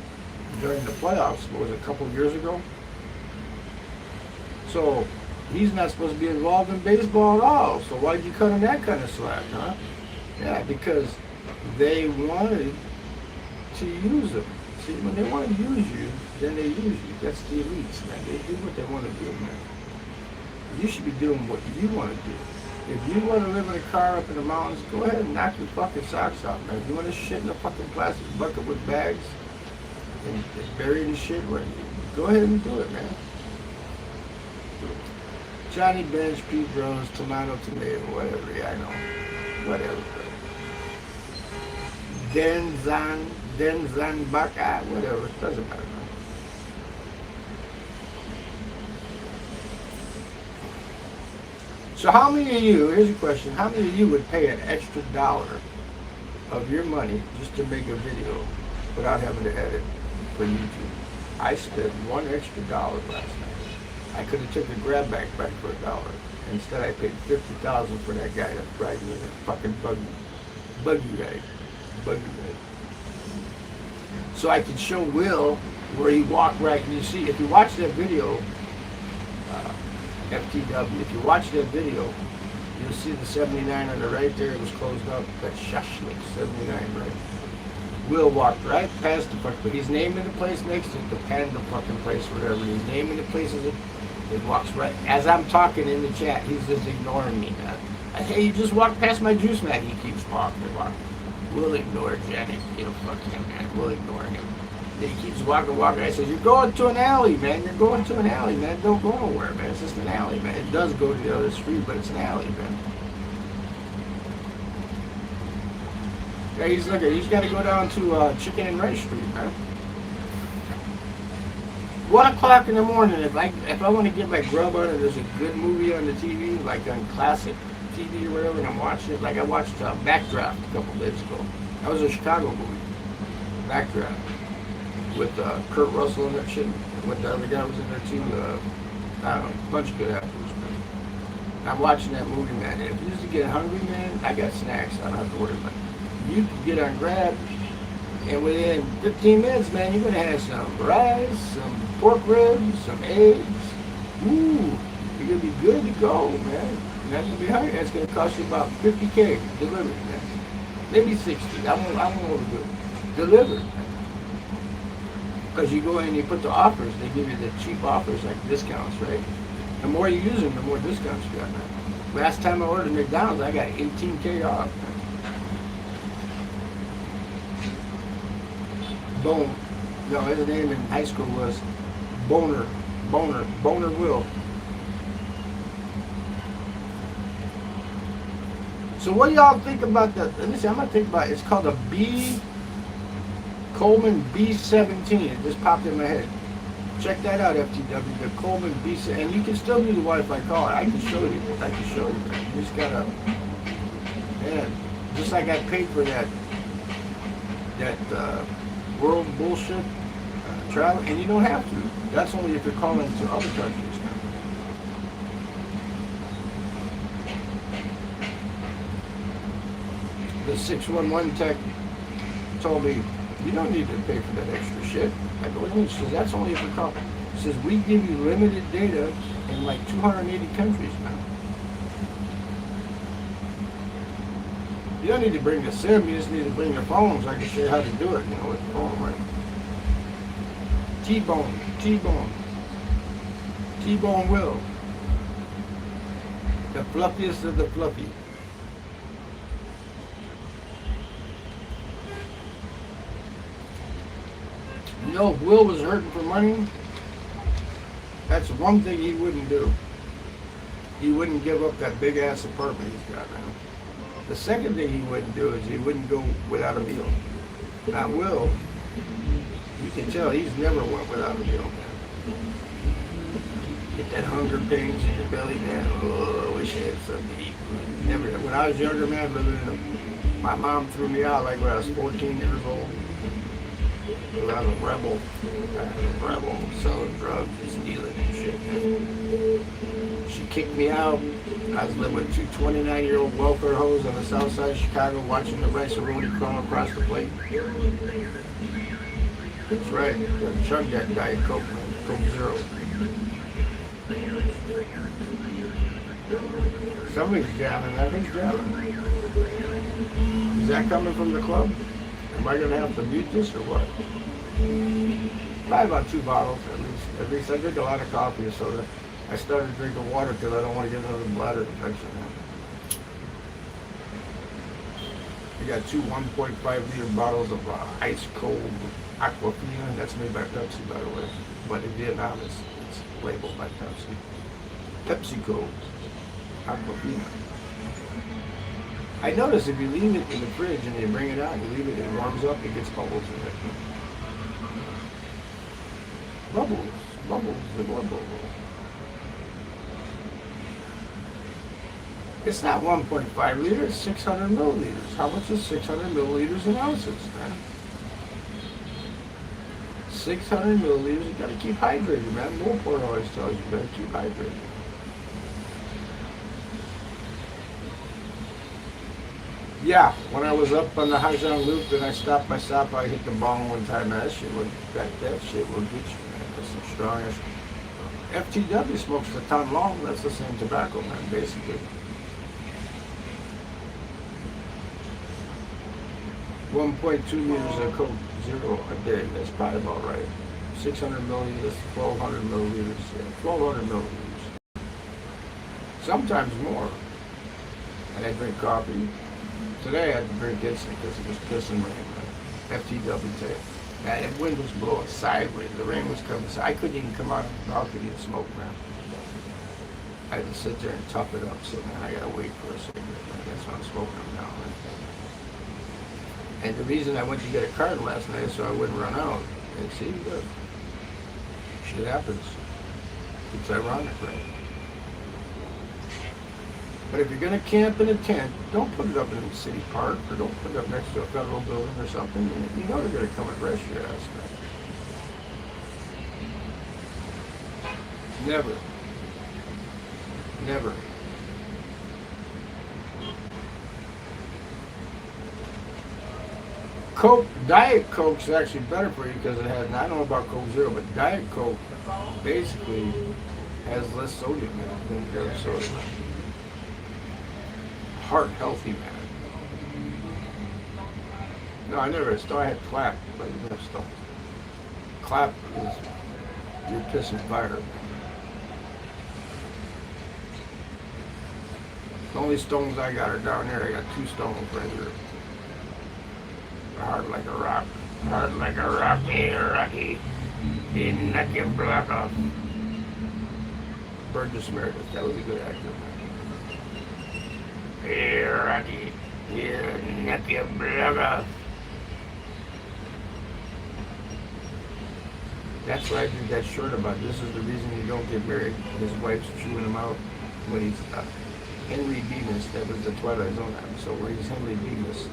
during the playoffs, what was it, a couple of years ago? So, he's not supposed to be involved in baseball at all. So why'd you cut him that kind of slack, huh? Yeah, because they wanted to use them. See, when they want to use you, then they use you. That's the elites, man. They do what they want to do, man. You should be doing what you want to do. If you want to live in a car up in the mountains, go ahead and knock your fucking socks out, man. If you want to shit in a fucking plastic bucket with bags and bury the shit, go ahead and do it, man. Johnny Bench, Pete Rose, tomato, whatever, yeah, I know. Whatever. Denzan Baka, whatever, it doesn't matter. So how many of you, here's a question, how many of you would pay an extra $1 of your money just to make a video without having to edit for YouTube? I spent one extra $1 last night. I could have took a grab bag back for $1. Instead I paid $50,000 for that guy that dragged me in a fucking buggy ride. So I could show Will where he walked right, and you see, if you watch that video, FTW, if you watch that video, you'll see the 79 on the right there, it was closed up, that Shashlik 79 right. Will walked right past the fucking, but he's naming the place next to it, the Panda fucking place, whatever, he's naming the places, it walks right, as I'm talking in the chat, he's just ignoring me, man. Hey, you just walked past my juice mat, he keeps walking. We'll ignore Jenny, you know, fuck him, man, we'll ignore him. He keeps walking. I said, you're going to an alley, man. You're going to an alley, man. Don't go nowhere, man. It's just an alley, man. It does go to the other street, but it's an alley, man. Yeah, he's got to go down to Chicken and Rice Street, man. 1 o'clock in the morning, if I want to get my grub on and there's a good movie on the TV, like on classic TV or whatever, and I'm watching it, like I watched Backdraft a couple days ago. That was a Chicago movie, Backdraft, with Kurt Russell and that shit. With the other guy was in there too. I don't know, a bunch of good actors, man. I'm watching that movie, man. And if you just get hungry, man, I got snacks. I don't have to worry about it. You can get on Grab, and within 15 minutes, man, you're gonna have some rice, some pork ribs, some eggs. Ooh, you're gonna be good to go, man. You're not gonna be hungry. It's gonna cost you about 50K delivered, man. Maybe 60. I won't overdo it. Delivered. Because you go in and you put the offers, they give you the cheap offers, like discounts, right? The more you use them, the more discounts you got, man. Last time I ordered McDonald's, I got 18K off, man. Bone. No, his name in high school was Boner Will. So what do y'all think about the, let me see, I'm going to think about it. It's called a Coleman B17. It just popped in my head. Check that out, FTW, the Coleman B17. And you can still do the Wi-Fi call. I can show you. You just gotta, man, just like I paid for that world bullshit travel, and you don't have to. That's only if you're calling to other countries. The 611 tech told me, you don't need to pay for that extra shit. I go, what do you mean? She says, that's only if you're calling. She says, we give you limited data in like 280 countries now. You don't need to bring the SIM, you just need to bring your phone so I can show you how to do it, you know, with the phone, right? T-Bone Will. The fluffiest of the fluffy. You know, if Will was hurting for money, that's one thing he wouldn't do. He wouldn't give up that big ass apartment he's got now. The second thing he wouldn't do is he wouldn't go without a meal. Now Will, you can tell he's never went without a meal, man. Get that hunger pains in your belly, man. Oh, I wish I had something to eat. Never. When I was younger, man, my mom threw me out like when I was 14 years old. I was a rebel. Selling drugs and stealing and shit. She kicked me out. I was living with two 29-year-old welfare hoes on the south side of Chicago watching the rice-a-roni crawl across the plate. That's right. Chug that Diet Coke, man. Coke Zero. Somebody's jamming. I think jamming. Is that coming from the club? Am I going to have to mute this or what? Probably about 2 bottles at least. I drink a lot of coffee and soda. I started drinking water because I don't want to get another bladder infection. I got 2 1.5-liter bottles of ice cold Aquafina. That's made by Pepsi, by the way. But in Vietnam, it's labeled by Pepsi. Pepsi Cold Aquafina. I notice if you leave it in the fridge and you bring it out, you leave it, it warms up, it gets bubbles in it. Bubbles, the more bubbles. It's not 1.5 liters, it's 600 milliliters. How much is 600 milliliters in ounces, man? 600 milliliters, you gotta keep hydrated, man. Millport always tells you gotta keep hydrated. Yeah, when I was up on the Haijiang Loop and I stopped my stop, I hit the bong one time, man. That shit will get you, man. That's some strong ass. FTW smokes the ton long, that's the same tobacco, man, basically. 1.2 liters of Coke Zero a day, that's probably about right. 600 milliliters, 1,200 milliliters, yeah, 1,200 milliliters. Sometimes more. And I drink coffee. Today I had to drink instant because it was pissing rain. FTW tape. Man, the wind was blowing sideways. The rain was coming. So I couldn't even come out of the balcony and smoke, man. I had to sit there and tough it up. So man, I gotta wait for a cigarette. Man. That's why I'm smoking them now. Man. And the reason I went to get a card last night is so I wouldn't run out. And see, look, shit happens. It's ironic, right? But if you're going to camp in a tent, don't put it up in a city park, or don't put it up next to a federal building or something. You know they're going to come and arrest your ass. Never. Never. Coke, Diet Coke's actually better for you because it has, and I don't know about Coke Zero, but Diet Coke basically has less sodium in it than the other soda. Heart healthy, man. No, I never, still I had clap, but you have stuff. Clap is, you're pissing fire. The only stones I got are down there. I got 2 stones right here. They're hard like a rock. Hard like a rock, hey, Rocky. You knock your block off. Burgess Meredith, that was a good actor. Hey, Rocky, you knock your block off. That's why I did that short about. This is the reason you don't get married. His wife's chewing him out when he's Henry Bemis. That was the Twilight Zone episode where he's Henry Bemis.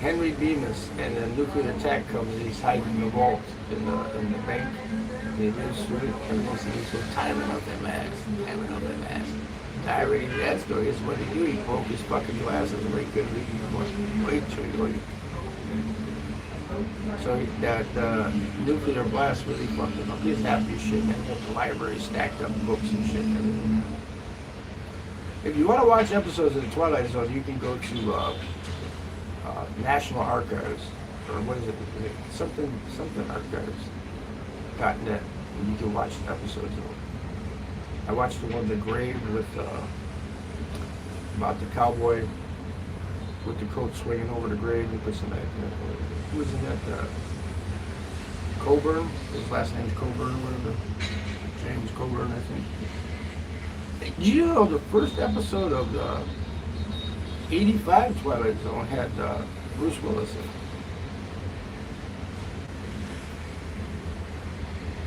Henry Bemis, and a nuclear attack comes and he's hiding in the vault in the bank. And he lives through it. Everyone says he's so timing up that mask, timing up that mask. The irony of that story is what he do. He broke his fucking glasses and he couldn't read anymore. Wait till you wait. So that nuclear blast really fucked him up. He's happy as shit, man. He got the library stacked up books and shit and everything. If you want to watch episodes of the Twilight Zone, you can go to National Archives, or what is it? Something archives.net, and you can watch episodes of it. I watched the one, The Grave, with about the cowboy with the coat swinging over the grave. He puts in that. Who was in that? Coburn. His last name's Coburn, or whatever. James Coburn, I think. Did you know the first episode of the 85 Twilight Zone had Bruce Willis in it?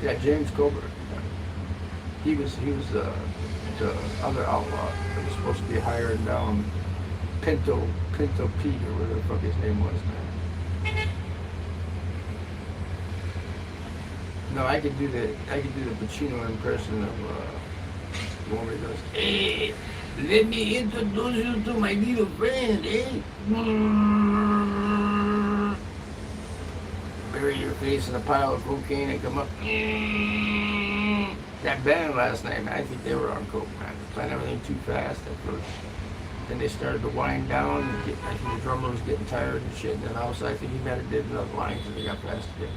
Yeah, James Coburn. He was the other outlaw that was supposed to be hiring down Pinto Pete, or whatever the fuck his name was, man. No, I could do the Pacino impression of the one where he goes, "Hey, let me introduce you to my little friend, eh? Bury your face in a pile of cocaine and come up." That band last night, man, I think they were on coke, man. Playing everything too fast at first. Then they started to wind down. And I think the drummer was getting tired and shit. And then also, I think he might have did another line because they got past it.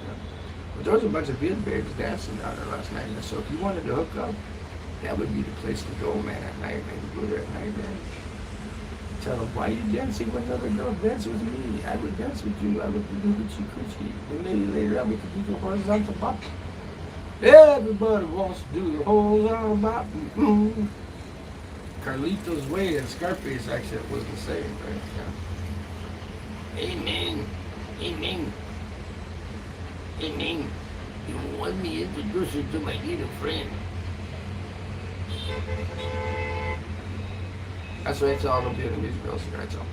But there was a bunch of beard babes dancing down there last night. So if you wanted to hook up, that would be the place to go, man, at night, man. You go there at night, man. Tell them, why are you dancing with another girl? Dance with me. I would dance with you. I would do hoochie coochie. Then maybe later on we could do the horizontal bop. Everybody wants to do the horizontal bop. Carlito's Way and Scarface accent was the same, right? Yeah. Amen. Amen. Amen. You want me to introduce you to my little friend? That's what I tell all the Vietnamese girls here. I tell them,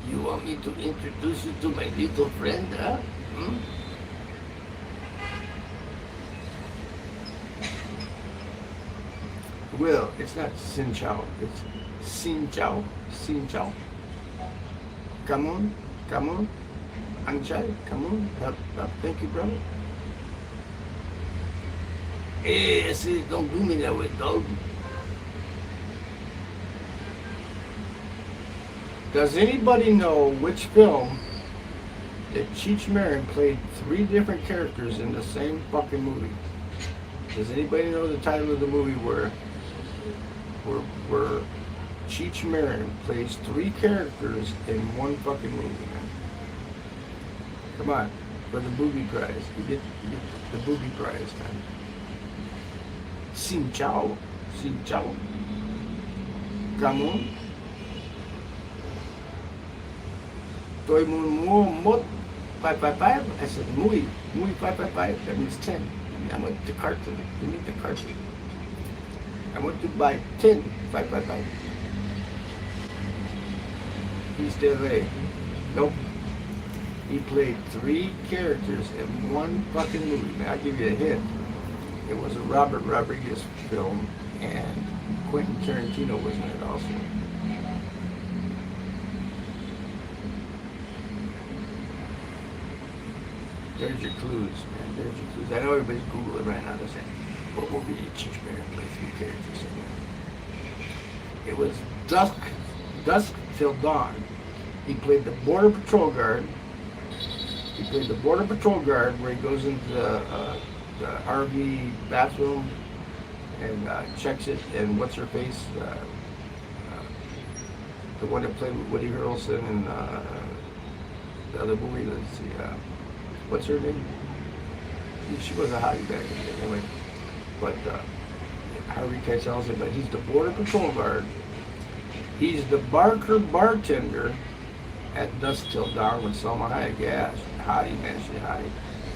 you want me to introduce you to my little friend, huh? Hmm? Well, it's not Xin Chao, it's Xin Chao, Xin Chao. Come on, Anchai, come on, help, thank you, brother. Hey, I said, don't do me that way, dog. Does anybody know which film that Cheech Marin played 3 different characters in the same fucking movie? Does anybody know the title of the movie where Cheech Marin plays 3 characters in one fucking movie, man? Come on, for the booby prize. You get the booby prize, man. Xin Chao. Xin Chao. Come on. Estoy muy 555. I said, muy 555. That means 10. I went to carton. You need the carton. I went to buy 10 555. He's still there. Nope. He played 3 characters in one fucking movie. Now, I'll give you a hint. It was a Robert Rodriguez film, and Quentin Tarantino was in it also. There's your clues, man. There's your clues. I know everybody's Googling right now. They're saying, what movie did Cheeseburger play 3 characters in? It was Dusk Till Dawn. He played the Border Patrol guard. He played the Border Patrol guard where he goes into the RV bathroom and checks it. And what's her face? The one that played with Woody Harrelson and the other movie. Let's see. What's her name? She was a hottie back in the day. Anyway, but Harvey Keitel's it. But he's the Border Patrol guard. He's the bartender at Dusk Till Dawn with Salma Hayek. Yeah, hottie, man, she's hottie.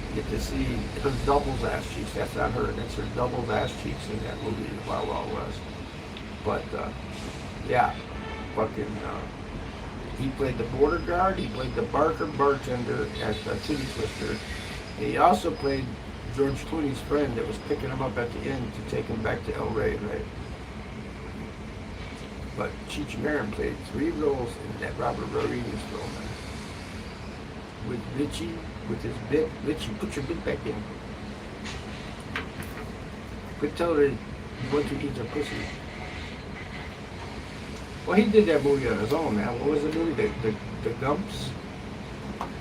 You get to see her doubles ass cheeks. That's not her. That's her doubles ass cheeks in that movie, Wild Wild West. But yeah, fucking. He played the border guard. He played the bartender at City Twister. And he also played George Clooney's friend that was picking him up at the end to take him back to El Rey, right? But Cheech Marin played 3 roles in that Robert Rodriguez film, man. With Richie, with his bit. Richie, put your bit back in. Quit telling her you want to eat her pussy. Well, he did that movie on his own, man. What was the movie? The Gumps?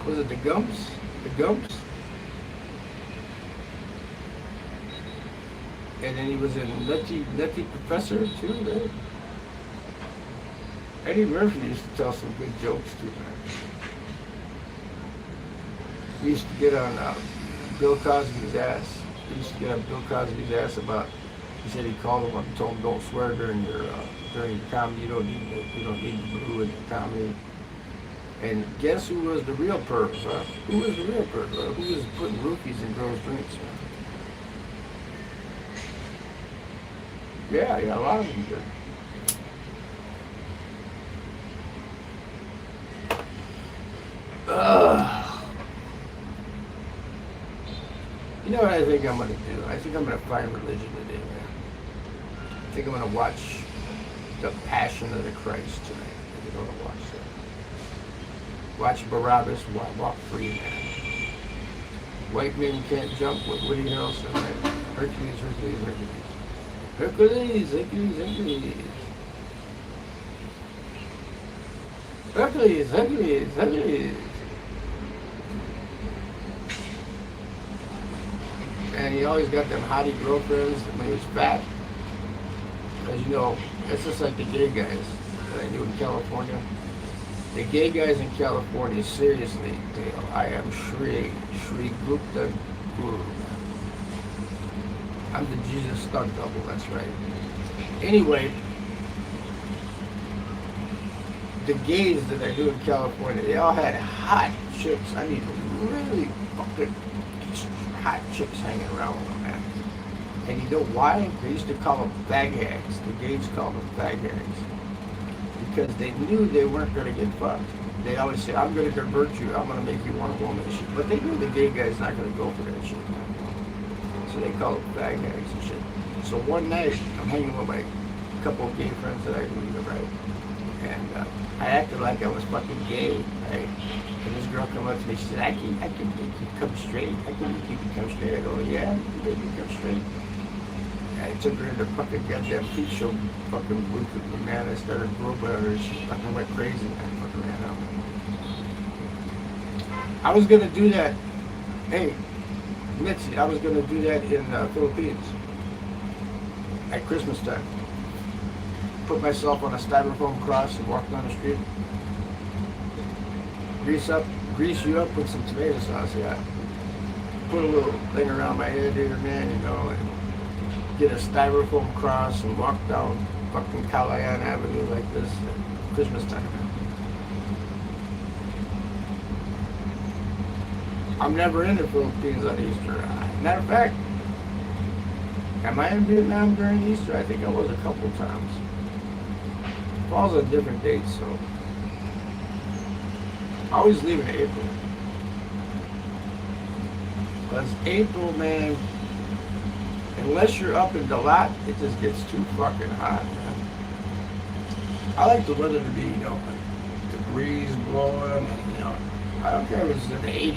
Was it the Gumps? The Gumps? And then he was in Nutty Professor, too, right? Eddie Murphy used to tell some good jokes, too, man. We used to get on Bill Cosby's ass. We used to get on Bill Cosby's ass about, he said he called him up and told him don't swear during your comedy. You don't need to boo in your comedy. And guess who was the real perv, huh? Who was the real perv? Who was putting roofies in girls' drinks, man? Yeah, a lot of them did. You know what I think I'm going to do? I think I'm going to find religion today, man. I think I'm going to watch The Passion of the Christ tonight. I think I'm going to watch that. Watch Barabbas walk free, man. White Men Can't Jump with Woody Harrelson, man. Hercules. Hercules. And he always got them hottie girlfriends when he was fat. Because, you know, it's just like the gay guys that I knew in California. The gay guys in California, seriously, I am Sri Gupta Guru. I'm the Jesus stunt double, that's right. Anyway, the gays that I knew in California, they all had hot chicks. I mean, really fucking hot chicks hanging around with them, man. And you know why? They used to call them fag hags. The gays called them fag hags. Because they knew they weren't going to get fucked. They always say, I'm going to convert you. I'm going to make you want a woman and shit. But they knew the gay guy's not going to go for that shit, man. So they call them fag hags and shit. So one night, I'm hanging with my couple of gay friends that I knew, right? And I acted like I was fucking gay, right? And this girl come up to me, she said, I can make you come straight. I can make you come straight. I go, yeah, you can make me come straight. And I took her into fucking goddamn peep show fucking booth with me, man. I started groping on her. She fucking went crazy, man. Fucking ran out. I was gonna do that. Hey, Mitzi, I was gonna do that in the Philippines at Christmas time. Put myself on a styrofoam cross and walk down the street. Grease you up with some tomato sauce, yeah. Put a little thing around my head here, man, you know, and get a styrofoam cross and walk down fucking Calayan Avenue like this at Christmas time. I'm never in the Philippines on Easter. Matter of fact, am I in Vietnam during Easter? I think I was a couple times. Falls on different dates, so I always leave in April. Because April, man, unless you're up in the lot, it just gets too fucking hot, man. I like the weather to be, the breeze blowing, I don't care if it's in the 80s,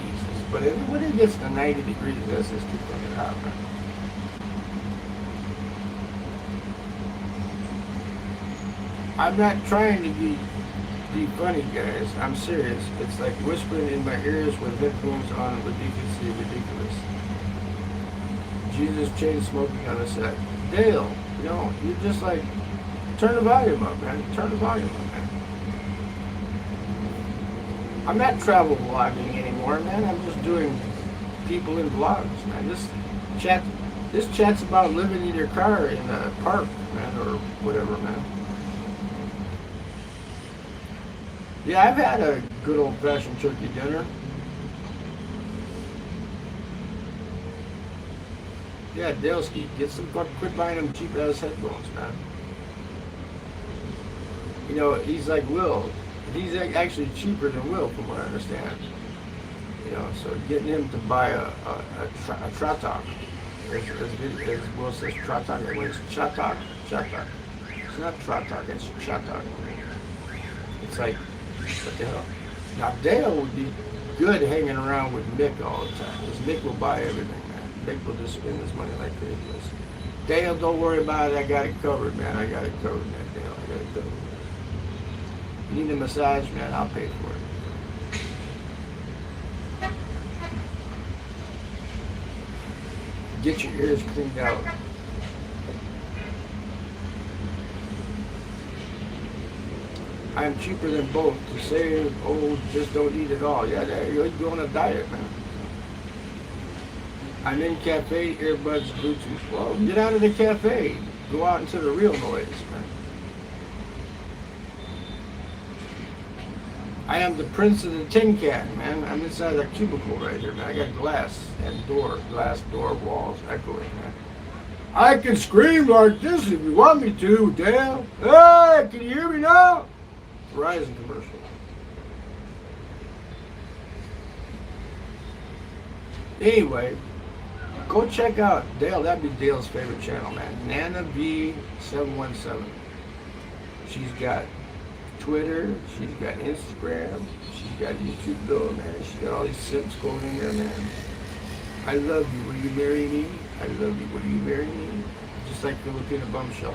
but when it gets to 90 degrees, that's just too fucking hot, man. I'm not trying to be funny, guys. I'm serious. It's like whispering in my ears with headphones on ridiculously ridiculous. Jesus chain smoking on the set. Dale, you're just like, turn the volume up, man. Turn the volume up, man. I'm not travel vlogging anymore, man. I'm just doing people in vlogs, man. This chat's about living in your car in a park, man, or whatever, man. Yeah, I've had a good old-fashioned turkey dinner. Yeah, Daleski, quit buying them cheap-ass headphones, man. He's like Will. He's actually cheaper than Will, from what I understand. So getting him to buy a Tratok, as Will says Tratok, it's Chatok. It's not Tratok, it's Chatok. It's like, what the hell? Now Dale would be good hanging around with Mick all the time, because Mick will buy everything, man. Mick will just spend his money like crazy. Dale, don't worry about it, I got it covered, man. I got it covered, man, Dale. I got it covered. You need a massage, man, I'll pay for it. Get your ears cleaned out. I am cheaper than both. To say, just don't eat at all. Yeah, you're on a diet, man. I'm in cafe, earbuds, Bluetooth. Well, get out of the cafe. Go out into the real noise, man. I am the prince of the tin can, man. I'm inside that cubicle right here, man. I got glass door walls echoing, man. I can scream like this if you want me to, Dale. Hey, can you hear me now? Verizon commercial. Anyway, go check out Dale. That'd be Dale's favorite channel, man. Nana V717. She's got Twitter. She's got Instagram. She's got YouTube, though, man. She's got all these simps going in there, man. I love you. Will you marry me? I love you. Will you marry me? Just like Filipino bum shell.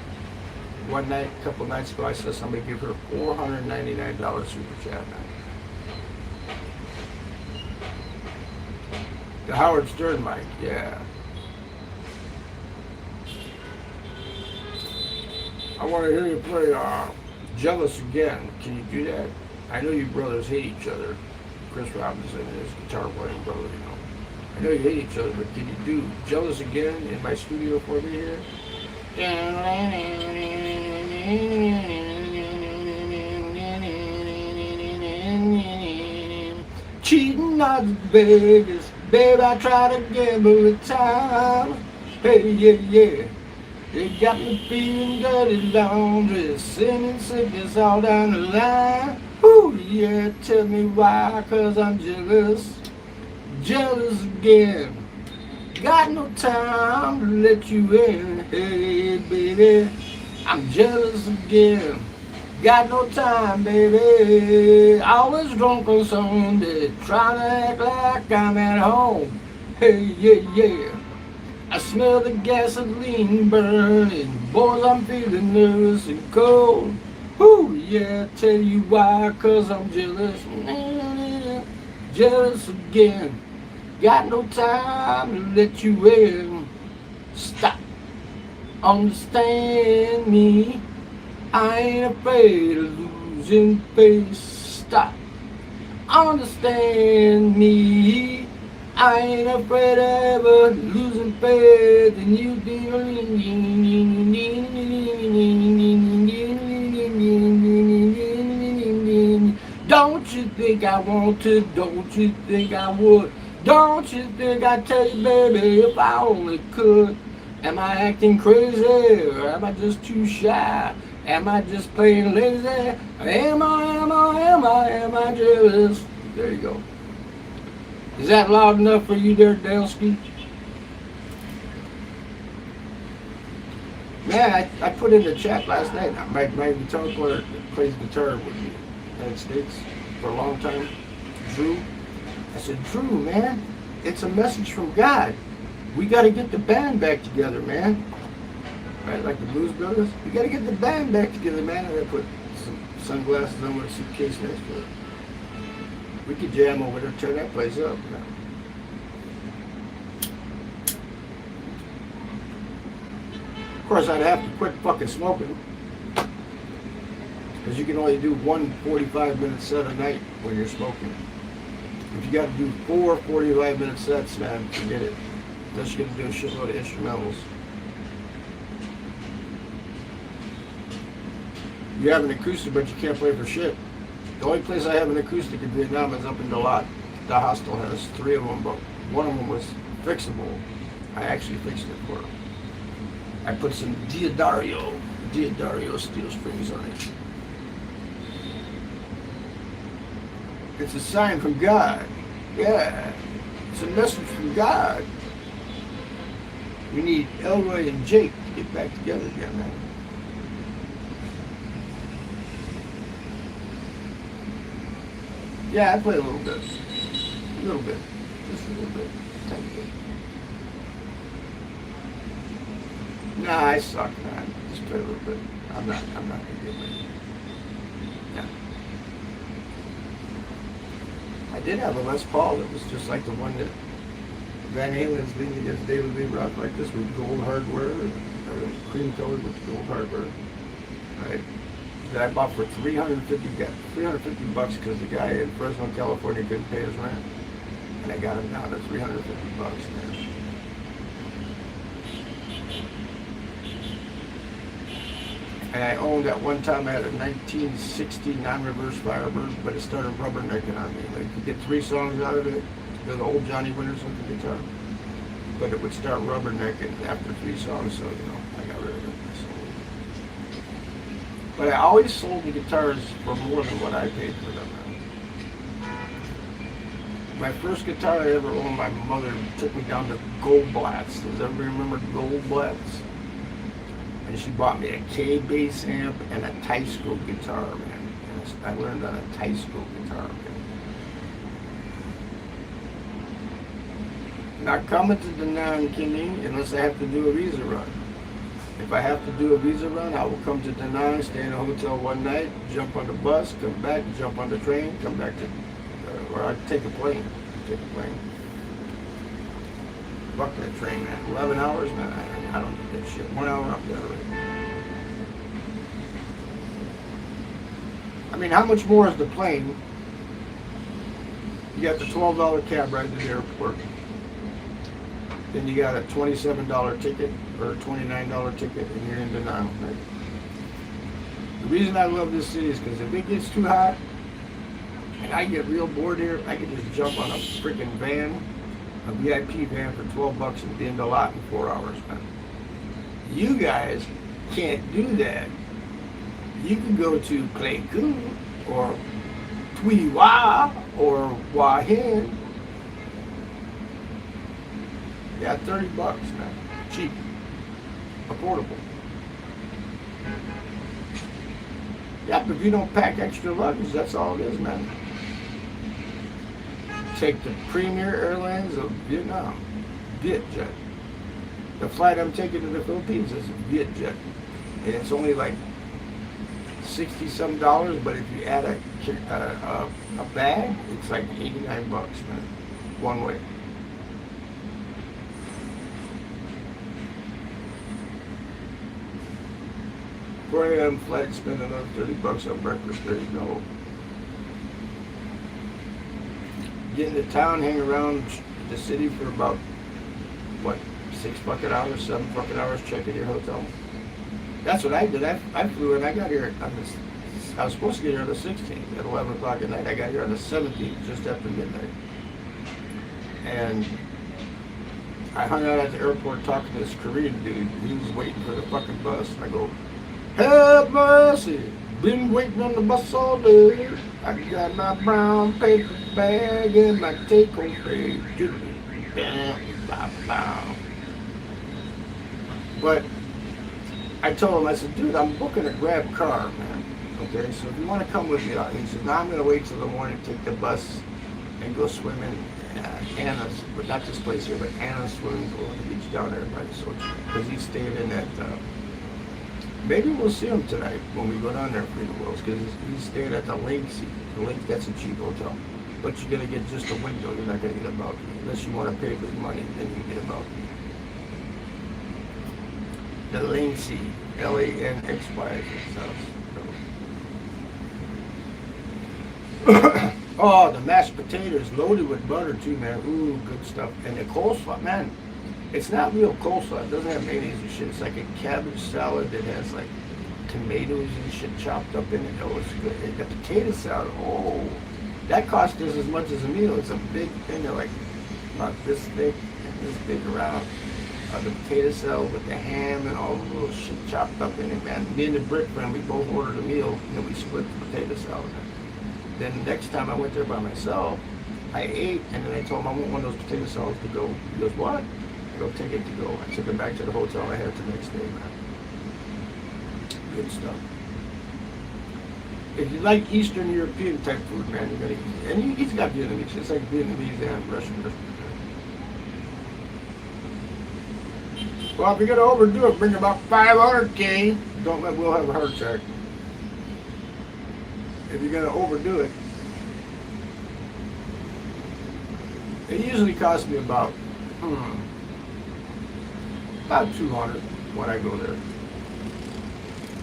One night, a couple nights ago, I saw somebody give her $499 super chat, man. The Howard Stern mic, yeah. I want to hear you play Jealous Again. Can you do that? I know you brothers hate each other. Chris Robinson and his guitar playing brother, I know you hate each other, but can you do Jealous Again in my studio for me here? Cheating not Vegas, babe, I try to gamble the time. Hey, yeah. It got me feeling dirty laundry, sin and sickness all down the line. Ooh, yeah, tell me why, 'cause I'm jealous again. Got no time to let you in, hey baby, I'm jealous again. Got no time, baby, always drunk on Sunday, trying to act like I'm at home, hey yeah. I smell the gasoline burning, boys I'm feeling nervous and cold. Ooh yeah, tell you why, 'cause I'm jealous again. Got no time to let you in. Stop. Understand me. I ain't afraid of losing face. Stop. Understand me. I ain't afraid of ever losing faith in you. Don't you think I want to? Don't you think I would? Don't you think I'd tell you, baby, if I only could? Am I acting crazy, or am I just too shy? Am I just plain lazy? Am I jealous? There you go. Is that loud enough for you there, Daleski? Man, I put in the chat last night. My guitar player plays guitar with me in the United States for a long time. Drew. I said, Drew, man, it's a message from God. We got to get the band back together, man. Right, like the Blues Brothers. We got to get the band back together, man. And I put some sunglasses on with a suitcase next to it. We could jam over there, turn that place up, man. Of course, I'd have to quit fucking smoking. Because you can only do one 45-minute set a night when you're smoking. If you got to do 4 45-minute sets, man, forget it. Unless you're going to do a shitload of instrumentals. You have an acoustic, but you can't play for shit. The only place I have an acoustic in Vietnam is up in Dalat. The hostel has 3 of them, but one of them was fixable. I actually fixed it for her. I put some Diodario steel strings on it. It's a sign from God. Yeah, it's a message from God. We need Elroy and Jake to get back together again, man. Yeah, I play a little bit. A little bit. Just a little bit. Tiny bit. Nah, I suck, man. Just play a little bit. I'm not gonna get it. Yeah. I did have a Les Paul that was just like the one that Van Halen's leading against David Lee Roth, like this, with gold hardware, or cream colored with gold hardware. Right? That I bought for $350 because the guy in Fresno, California couldn't pay his rent. And I got him down to $350, man. And I owned at one time, I had a 1960 non-reverse Firebird, but it started rubbernecking on me. Like, you get 3 songs out of it, the old Johnny Winters on the guitar, but it would start rubbernecking after 3 songs, so, I got rid of it. But I always sold the guitars for more than what I paid for them. My first guitar I ever owned, my mother took me down to Goldblatt's. Does everybody remember Goldblatt's? And she bought me a K-bass amp and a Teisco guitar, man. And I learned on a Teisco guitar, man. Not coming to Da Nang, Kimmy, unless I have to do a visa run. If I have to do a visa run, I will come to Da Nang, stay in a hotel one night, jump on the bus, come back, jump on the train, come back to, or I'd take a plane. Fuck that train, man. 11 hours, man. I don't do that shit. 1 hour, I'm done already. I mean, how much more is the plane? You got the $12 cab ride to the airport. Then you got a $27 ticket or a $29 ticket, and you're in Da Nang. Right? The reason I love this city is because if it gets too hot and I get real bored here, I can just jump on a freaking van, a VIP van for $12 and be in the lot in 4 hours, man. You guys can't do that. You can go to Pleiku or Tui Wa or Hua Hin. Yeah, $30, man. Cheap. Affordable. Yeah, but if you don't pack extra luggage, that's all it is, man. Take the Premier Airlines of Vietnam, Vietjet. The flight I'm taking to the Philippines is Vietjet. And it's only like $60-some, but if you add a bag, it's like $89, man. One way. 4 a.m. flight, spend another $30 on breakfast. There you go. Get into town, hang around the city for about, what, 6 fucking hours, 7 fucking hours, check in your hotel. That's what I did. I flew in, I got here I was supposed to get here on the 16th at 11 o'clock at night. I got here on the 17th, just after midnight. And I hung out at the airport talking to this Korean dude. He was waiting for the fucking bus. And I go, "Have mercy. Been waiting on the bus all day. I got my brown paper bag and my take-home pay." But I told him, I said, "Dude, I'm booking a Grab car, man. Okay, so if you want to come with me," he said, "No, I'm going to wait till the morning, take the bus, and go swimming Anna's, but not this place here, but Anna's swimming pool on the beach down there by the Sochi." Because he's staying in that, maybe we'll see him tonight when we go down there for the Worlds, because he's staying at the Link. The Link, that's a cheap hotel. But you're going to get just a window, you're not going to get a balcony. Unless you want to pay good money, then you get a balcony. The Lanxy, Lanxy is his house. Oh, the mashed potatoes loaded with butter too, man. Ooh, good stuff. And the coleslaw, man, it's not real coleslaw. It doesn't have mayonnaise and shit. It's like a cabbage salad that has like tomatoes and shit chopped up in it. Oh, it's good. And the potato salad, oh, that cost us as much as a meal. It's a big thing. They're like about this thick and this big around. The potato salad with the ham and all the little shit chopped up in it, man. Me and the Brick friend, we both ordered a meal and then we split the potato salad. Then the next time I went there by myself, I ate, and then I told him I want one of those potato salads to go. He goes, "What?" I go, "Take it to go." I took it back to the hotel. I had it the next day, man. Good stuff. If you like Eastern European type food, man, you're gonna eat. And he's got Vietnamese. It's like Vietnamese and Russian. Well, if you're gonna overdo it, bring about 500K. Don't let Will have a heart attack. If you're gonna overdo it, it usually costs me about 200 when I go there,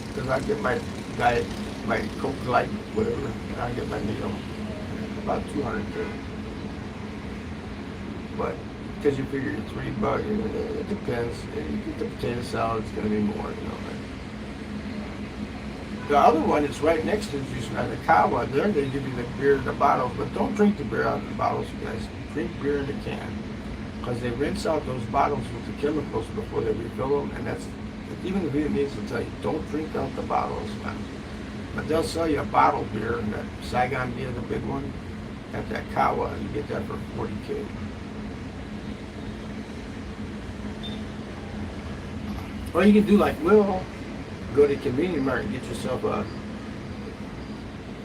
because I get my diet, my Coke Light, whatever, and I get my meal about 200K. But because you figure it's $3, it depends. And you get the potato salad, it's gonna be more, you know. The other one is right next to the Kawa. There they give you the beer in the bottles, but don't drink the beer out of the bottles, you guys. Drink beer in the can, because they rinse out those bottles with the chemicals before they refill them, and that's, even the Vietnamese will tell you, don't drink out the bottles, man. But they'll sell you a bottled beer, and that Saigon beer, the big one, at that Kawa, and you get that for 40K. Or you can do like Will. Go to the convenience market and get yourself a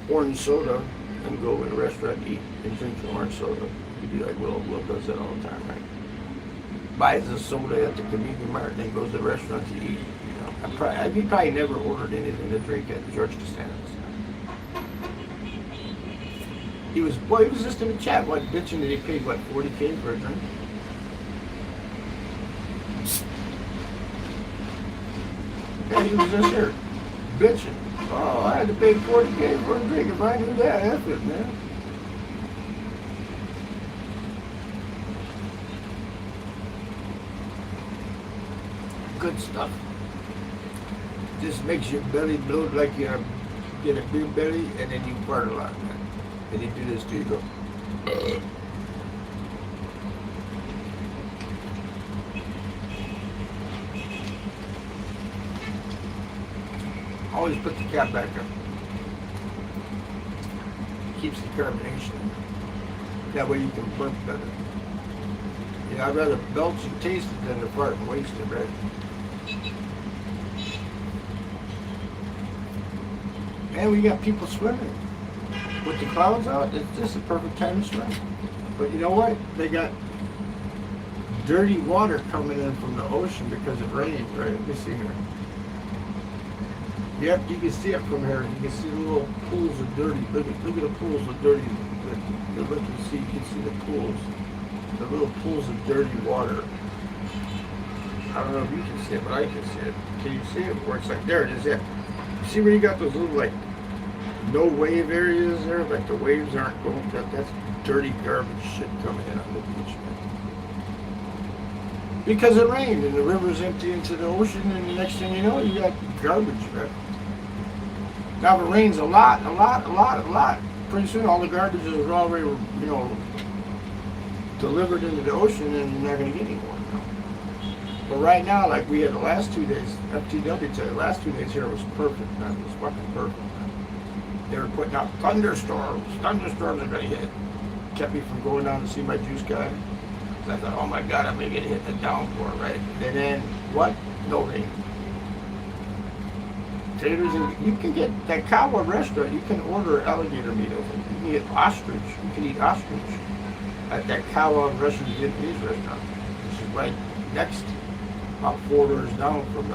orange soda and go in a restaurant and eat and drink your orange soda. You do like Will does that all the time, right? Buys a soda at the convenience market, then goes to the restaurant to eat. You know, he probably never ordered anything to drink at George Costanza's. He was just in the chat, bitching that he paid 40K for a drink. Yeah, he was just here bitching. "Oh, I had to pay 40K for a drink. If I knew that, F it, man." Good stuff. Just makes your belly bloat like you get a big belly, and then you fart a lot, man. And you do this too, you go. Always put the cap back up. Keeps the carbonation. That way you can burp better. Yeah, I'd rather belch and taste it than to fart and waste it, right? And we got people swimming. With the clouds out, it's just a perfect time to swim. But you know what? They got dirty water coming in from the ocean because it rained, right? Let me see here. Yep, you can see it from here. You can see the little pools of dirty. Look at the pools of dirty. Look, you can see the pools. The little pools of dirty water. I don't know if you can see it, but I can see it. Can you see it? Where it's like, there it is, yeah. See where you got those little, like, no wave areas there? Like the waves aren't going through. That's dirty garbage shit coming in on the beach, man. Because it rained and the river's empty into the ocean, and the next thing you know, you got garbage, man. Now if it rains a lot, pretty soon all the garbage is already, delivered into the ocean and you're not going to get any more. But right now, like we had the last 2 days, FTW tell you, the last 2 days here was perfect, man. It was fucking perfect, man. They were putting out thunderstorms. Thunderstorms are going to hit. Kept me from going down to see my juice guy. I thought, oh my God, I'm going to get hit the downpour, right? And then, what? No rain. Taters, and you can get that cowboy restaurant, you can order alligator meat over. You can get ostrich. You can eat ostrich at that cowboy Russian Vietnamese restaurant, which is right next, about 4 doors down from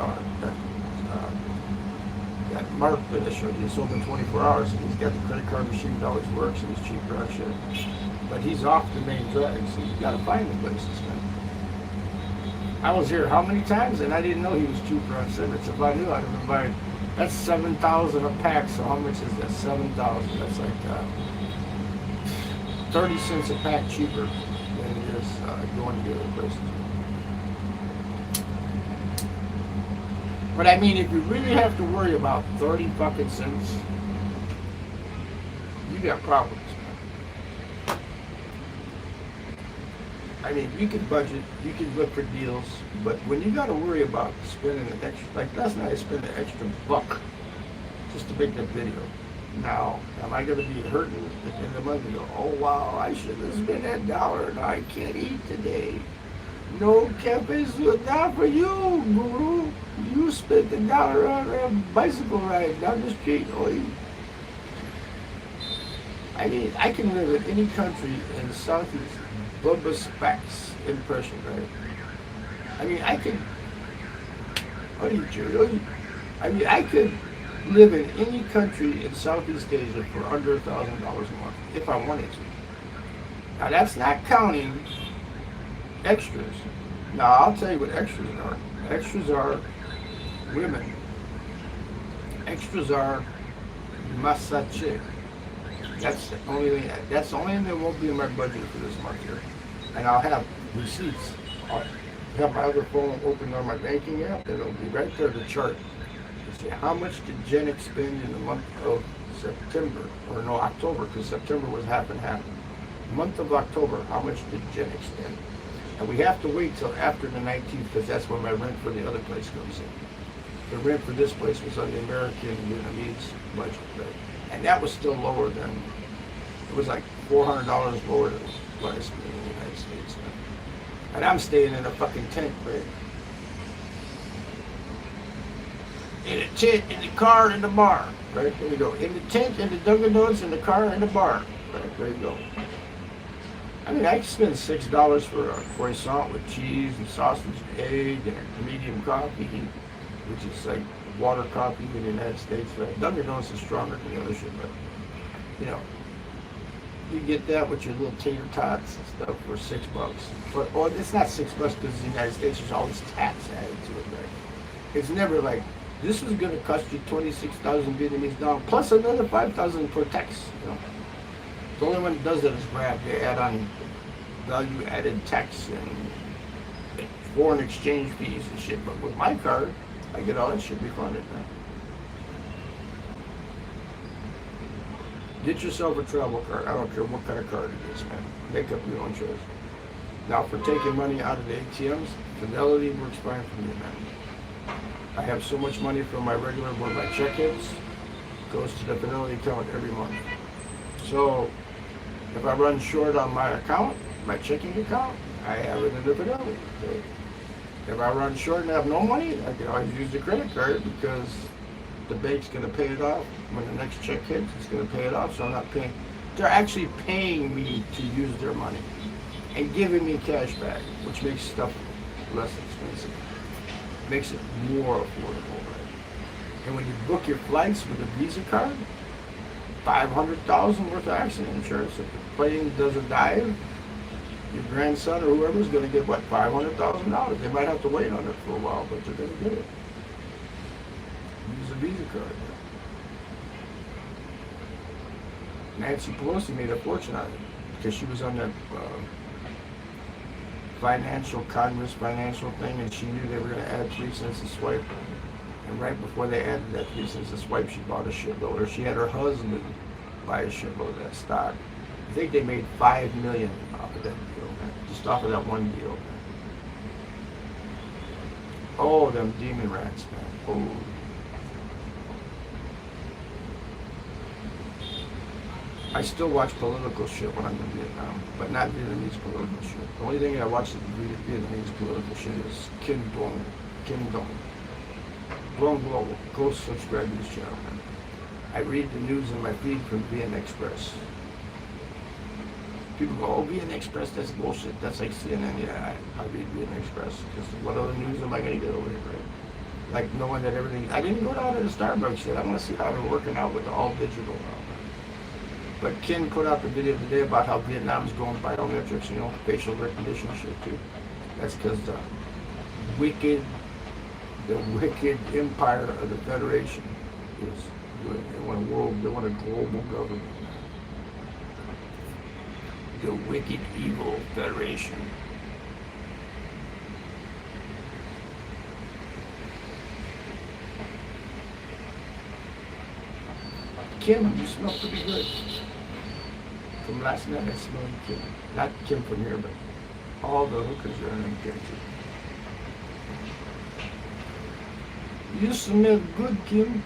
that Mark that I showed you. It's open 24 hours, and he's got the credit card machine that always works, and he's cheaper on shit. But he's off the main drag, so you gotta find the places, man. I was here how many times, and I didn't know he was cheaper on cigarettes. If I knew, I'd have been buying. That's 7,000 a pack, so how much is that? 7,000. That's like 30 cents a pack cheaper than it is going to the other places. But I mean, if you really have to worry about 30 fucking cents, you got problems. I mean, you can budget, you can look for deals, but when you got to worry about spending an extra, like last night I spent an extra $1 just to make that video. Now, am I going to be hurting at the end of the month and go, oh wow, I should have spent that $1 and I can't eat today. No cafes not for you, Guru. You spent the $1 on a bicycle ride down the street. Oy. I mean, I can live in any country in Southeast Bubba Specs impression, right? I mean, I could. What are you, Jerry? I mean, I could live in any country in Southeast Asia for under $1,000 a month if I wanted to. Now, that's not counting extras. Now, I'll tell you what extras are. Extras are women. Extras are massage. That's the only thing. That's the only thing that won't be in my budget for this month here. And I'll have receipts. I'll have my other phone open on my banking app, and it'll be right there, the chart. You see how much did Jen spend in the month of September, or no, October, because September was half and half. Month of October, how much did Jen spend? And we have to wait till after the 19th, because that's when my rent for the other place comes in. The rent for this place was on the American Vietnamese budget, right? And that was still lower than, it was like $400 lower than what I spent in the United States. And I'm staying in a fucking tent, right? In a tent, in the car, in the bar, right? There we go. In the tent, in the Dunkin' Donuts, in the car, in the bar. Right, there you go. I mean, I can spend $6 for a croissant with cheese and sausage and egg and a medium coffee, which is like water coffee in the United States, right? Dunkin' Donuts is stronger than the other shit, but you know, you get that with your little tater tots and stuff for $6. But or it's not $6 because in the United States there's always tax added to it, right? It's never like this is going to cost you 26,000 Vietnamese dollars plus another 5,000 for tax. You know, the only one that does that is Grab. They add on value-added tax and foreign exchange fees and shit. But with my card, I get all that shit refunded, man. Get yourself a travel card. I don't care what kind of card it is, man. Make up your own choice. Now, for taking money out of the ATMs, Fidelity works fine for me, man. I have so much money from my regular, where my check hits, goes to the Fidelity account every month. So, if I run short on my account, my checking account, I have it in the Fidelity. So, if I run short and have no money, I can always use the credit card because the bank's going to pay it off. When the next check hits, it's going to pay it off, so I'm not paying. They're actually paying me to use their money and giving me cash back, which makes stuff less expensive. Makes it more affordable, right? And when you book your flights with a Visa card, $500,000 worth of accident insurance. If the plane does a dive, your grandson or whoever is going to get, what, $500,000? They might have to wait on it for a while, but they're going to get it. Use a Visa card. Nancy Pelosi made a fortune out of it because she was on that Congress financial thing, and she knew they were going to add 3 cents a swipe. And right before they added that 3 cents a swipe, she bought a shitload, or she had her husband buy a shitload of that stock. I think they made $5 million off of that deal, man. Just off of that one deal. Oh, them demon rats, man. Oh. I still watch political shit when I'm in Vietnam, but not Vietnamese political shit. The only thing I watch that Vietnamese political shit is Kim Dong. Kim Dong. Dong Global. Go subscribe to this channel, man. I read the news in my feed from VN Express. People go, oh, VN Express, that's bullshit. That's like CNN. Yeah, I read VN Express. Because what other news am I going to get over here, right? Like knowing that everything... I didn't go down to the Starbucks yet. I want to see how they're working out with the all digital now. But Ken put out the video today about how Vietnam's going biometrics, you know, facial recognition shit too. That's because the wicked empire of the Federation is doing. They want a global government. The wicked, evil Federation. Kim, you smell pretty good. From last night I smelled Kim. Not Kim from here, but all the hookers are in Kim too. You smell good, Kim.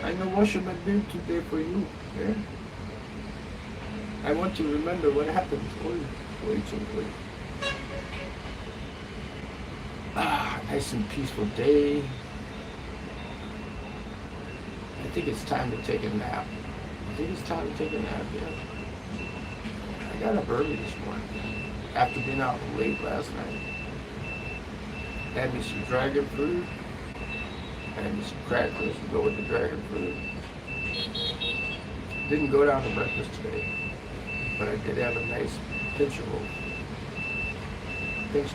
I know wash my beard today for you. Yeah? I want you to remember what happened. Wait. Nice and peaceful day. I think it's time to take a nap. Yeah. I got up early this morning after being out late last night. Had me some dragon fruit. Had me some crackers to go with the dragon fruit. Didn't go down to breakfast today, but I did have a nice pinch of roll.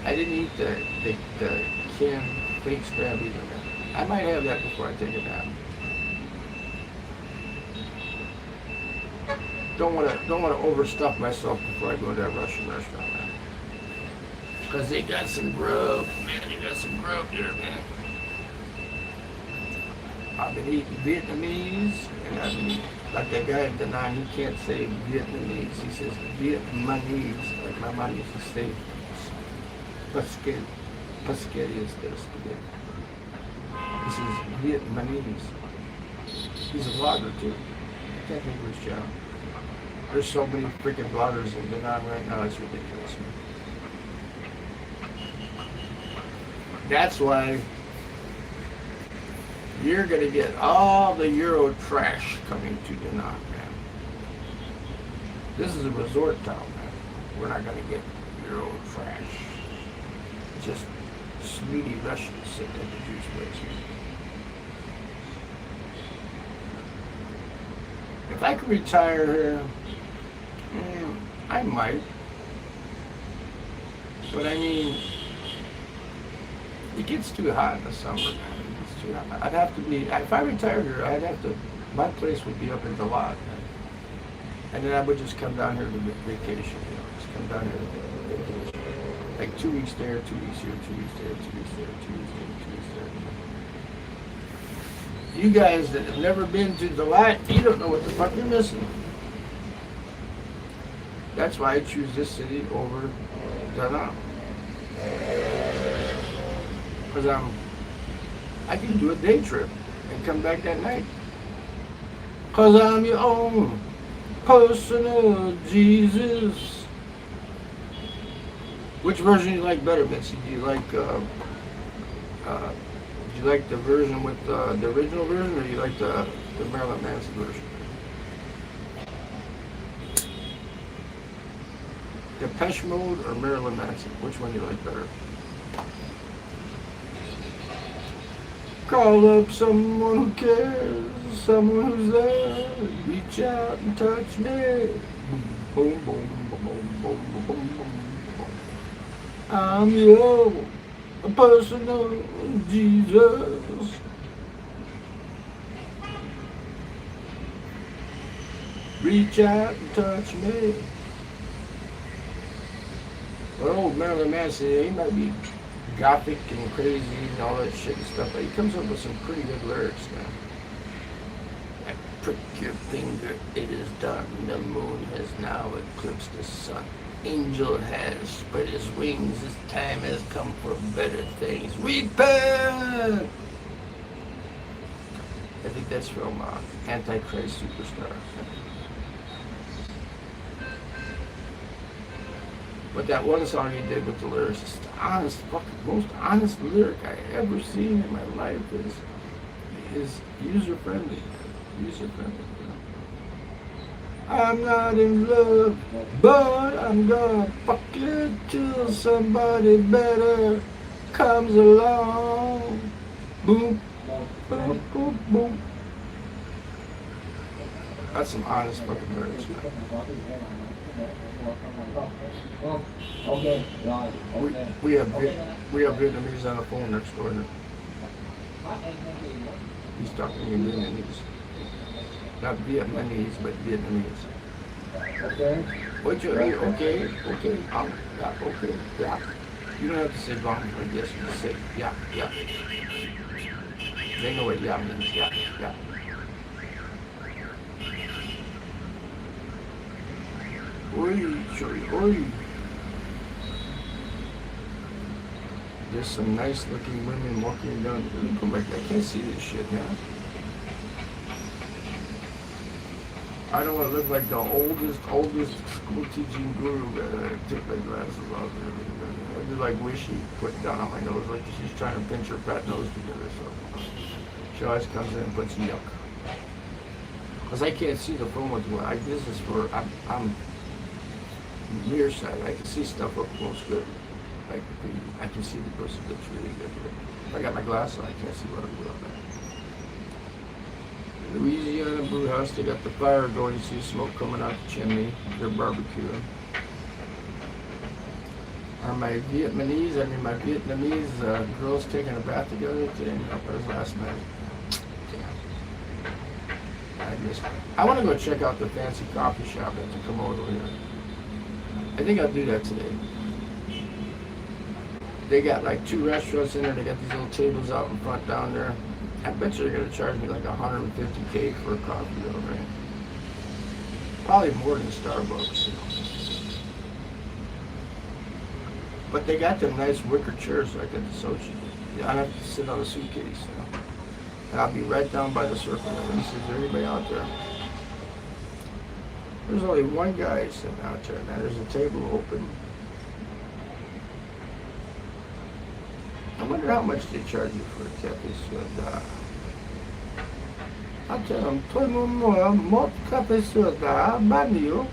I didn't eat the canned fake spam either. I might have that before I take a nap. Don't want to overstuff myself before I go to that Russian restaurant, man. Because they got some grub, man. They got some grub here, man. I've been eating Vietnamese, and I've been eating, like that guy in Da Nang, he can't say Vietnamese. He says Vietnamese, like my mom used to say Pasquetti instead of spaghetti. He says Vietnamese. He's a vlogger, too. I can't think of his channel. There's so many freaking bloggers in Da Nang right now, it's ridiculous, man. That's why you're going to get all the Euro trash coming to Da Nang, man. This is a resort town, man. We're not going to get Euro trash. Just snooty Russians sitting at the juice place, man. If I could retire here, I might. But I mean, it gets too hot in the summer, man. It's too hot. I'd have to be, if I retired here, my place would be up in the lot, man. And then I would just come down here to vacation, you know, just come down here to vacation. Like 2 weeks there, 2 weeks here, 2 weeks there, 2 weeks there, 2 weeks there, 2 weeks there. You guys that have never been to the lot, you don't know what the fuck you're missing. That's why I choose this city over Da Nang. Because I can do a day trip and come back that night. Because I'm your own personal Jesus. Which version do you like better, Betsy? Do you like the version with the original version, or do you like the Marilyn Manson version? Depeche Mode or Marilyn Manson? Which one do you like better? Call up someone who cares, someone who's there. Reach out and touch me. Boom, boom, boom, boom, boom, boom, boom, boom. I'm your personal Jesus. Reach out and touch me. But old Marilyn Manson, he might be gothic and crazy and all that shit and stuff, but he comes up with some pretty good lyrics, man. I prick your finger, it is done. The moon has now eclipsed the sun. angel has spread his wings. His time has come for better things. Repent! I think that's from Antichrist Superstar. But that one song he did with the lyrics is the honest, fucking most honest lyric I ever seen in my life. Is user friendly. User friendly. I'm not in love, but I'm gonna fuck it till somebody better comes along. Boom, boom, boom, boom. That's some honest fucking lyrics, man. We have Vietnamese on the phone next door. He's talking in Vietnamese. Not Vietnamese, but Vietnamese. Okay. What you okay? Okay. Yeah, okay. Yeah. You don't have to say wrong like this. You just say yeah, yeah. They know what yeah means. Yeah, yeah. Oi, sorry, oi. There's some nice looking women walking down. Come back. I can't see this shit now. I don't want to look like the oldest school teaching guru. Take my glasses off. I do like Wishy put down on my nose like she's trying to pinch her fat nose together. So she always comes in and puts yuck. Cause I can't see the phone with one. This is for I'm nearsighted. I can see stuff up close good. Like I can see the person looks really good. If I got my glasses on, I can't see what I'm doing. Louisiana brew house, they got the fire going. You see smoke coming out the chimney. They're barbecuing. Are my Vietnamese girls taking a bath together today? That was last night. Damn. I want to go check out the fancy coffee shop at the Komodo here. I think I'll do that today. They got like 2 restaurants in there. They got these little tables out in front down there. I bet you they're going to charge me like $150K for a coffee though, right? Probably more than Starbucks, you know. But they got them nice wicker chairs like at the Sochi. Yeah, I don't have to sit on a suitcase, you know. And I'll be right down by the circle. Let me see if there's anybody out there. There's only one guy sitting out there, man. There's a table open. I wonder how much they charge you for a café soda. I tell them, tout le monde, more café soda, Banio,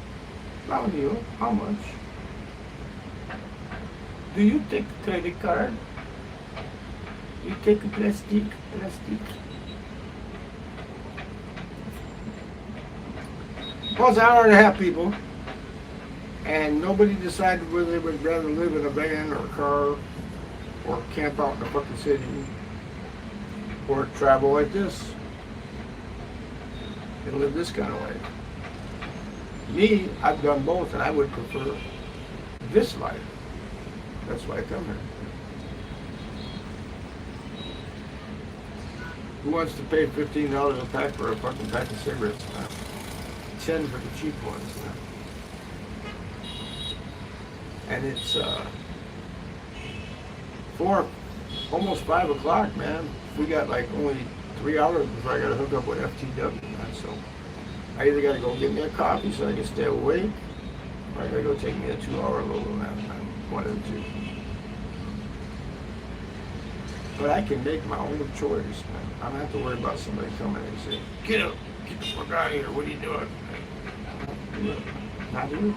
how much? Do you take a credit card? You take a plastic. Well, it's an hour and a half, people, and nobody decided whether they would rather live in a van or a car, or camp out in the fucking city, or travel like this and live this kind of life. Me, I've done both, and I would prefer this life. That's why I come here. Who wants to pay $15 a pack for a fucking pack of cigarettes? 10 for the cheap ones. And it's almost 5 o'clock, man. We got like only 3 hours before I gotta hook up with FTW, man. So I either gotta go get me a coffee so I can stay awake, or I gotta go take me a 2-hour little nap, man. One of the two. But I can make my own choice, man. I don't have to worry about somebody coming and saying, get up, get the fuck out of here, what are you doing? Not you.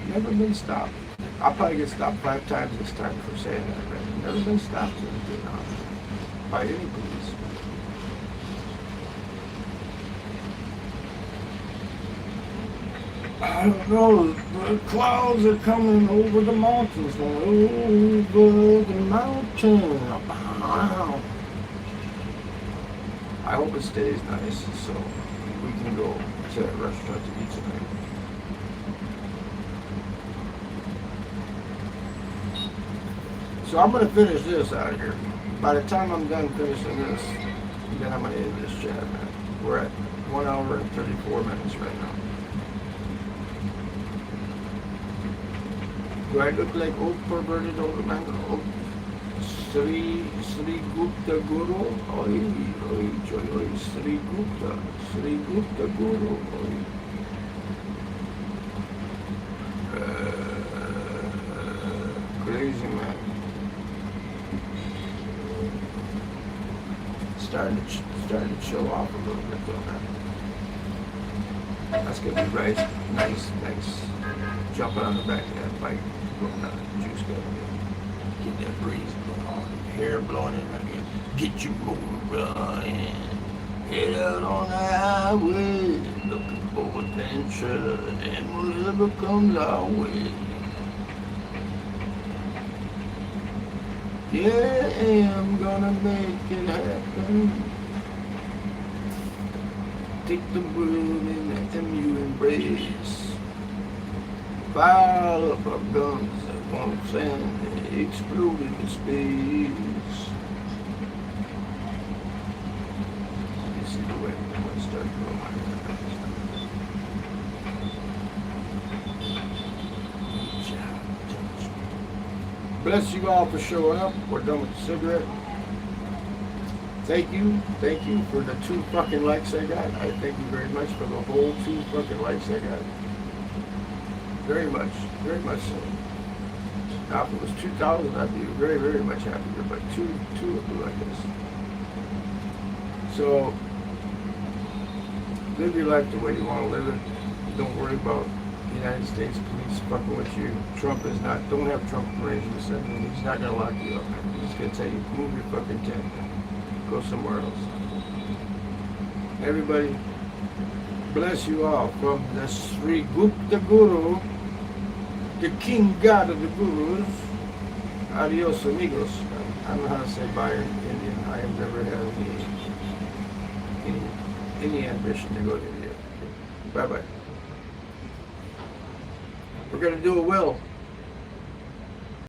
Never been stopped. I'll probably get stopped 5 times this time for saying that, man. Never been stopped in Vietnam by any police. I don't know, the clouds are coming over the mountains now, over the mountain. Wow. I hope it stays nice so we can go to that restaurant to eat tonight. So I'm going to finish this out here. By the time I'm done finishing this, then I'm going to end this chat, man. We're at 1 hour and 34 minutes right now. Do I look like old perverted old man? Old Sri Gupta Guru? Oi, oi, joy, oi, Sri Gupta Guru, oi. Crazy man. Starting to show off a little bit though, man. That's gonna be right. Nice. Jumping on the back of that bike, going down the juice gun. Get that breeze going on, hair blowing in my ear. Get your motor running. Head out on the highway, looking for attention, and whatever comes our way. Yeah, I'm gonna make it happen. Take the world and let them you embrace. Fire up our guns that won't send explode into space. This is the way I'm gonna start growing my Bless you all for showing up. We're done with the cigarette. Thank you for the 2 fucking likes I got. I thank you very much for the whole 2 fucking likes I got. Very much so. Now if it was 2,000, I'd be very, very much happier, but two would be like this. So, live your life the way you want to live it. Don't worry about the United States police fucking with you. Trump is not, don't have Trump arranged to send him. He's not going to lock you up. He's going to tell you, move your fucking tent. Go somewhere else. Everybody, bless you all from the Sri Gupta Guru, the King God of the Gurus. Adios, amigos. I don't know how to say bye in Indian. I have never had any ambition to go to India. Bye-bye. We're going to do a will.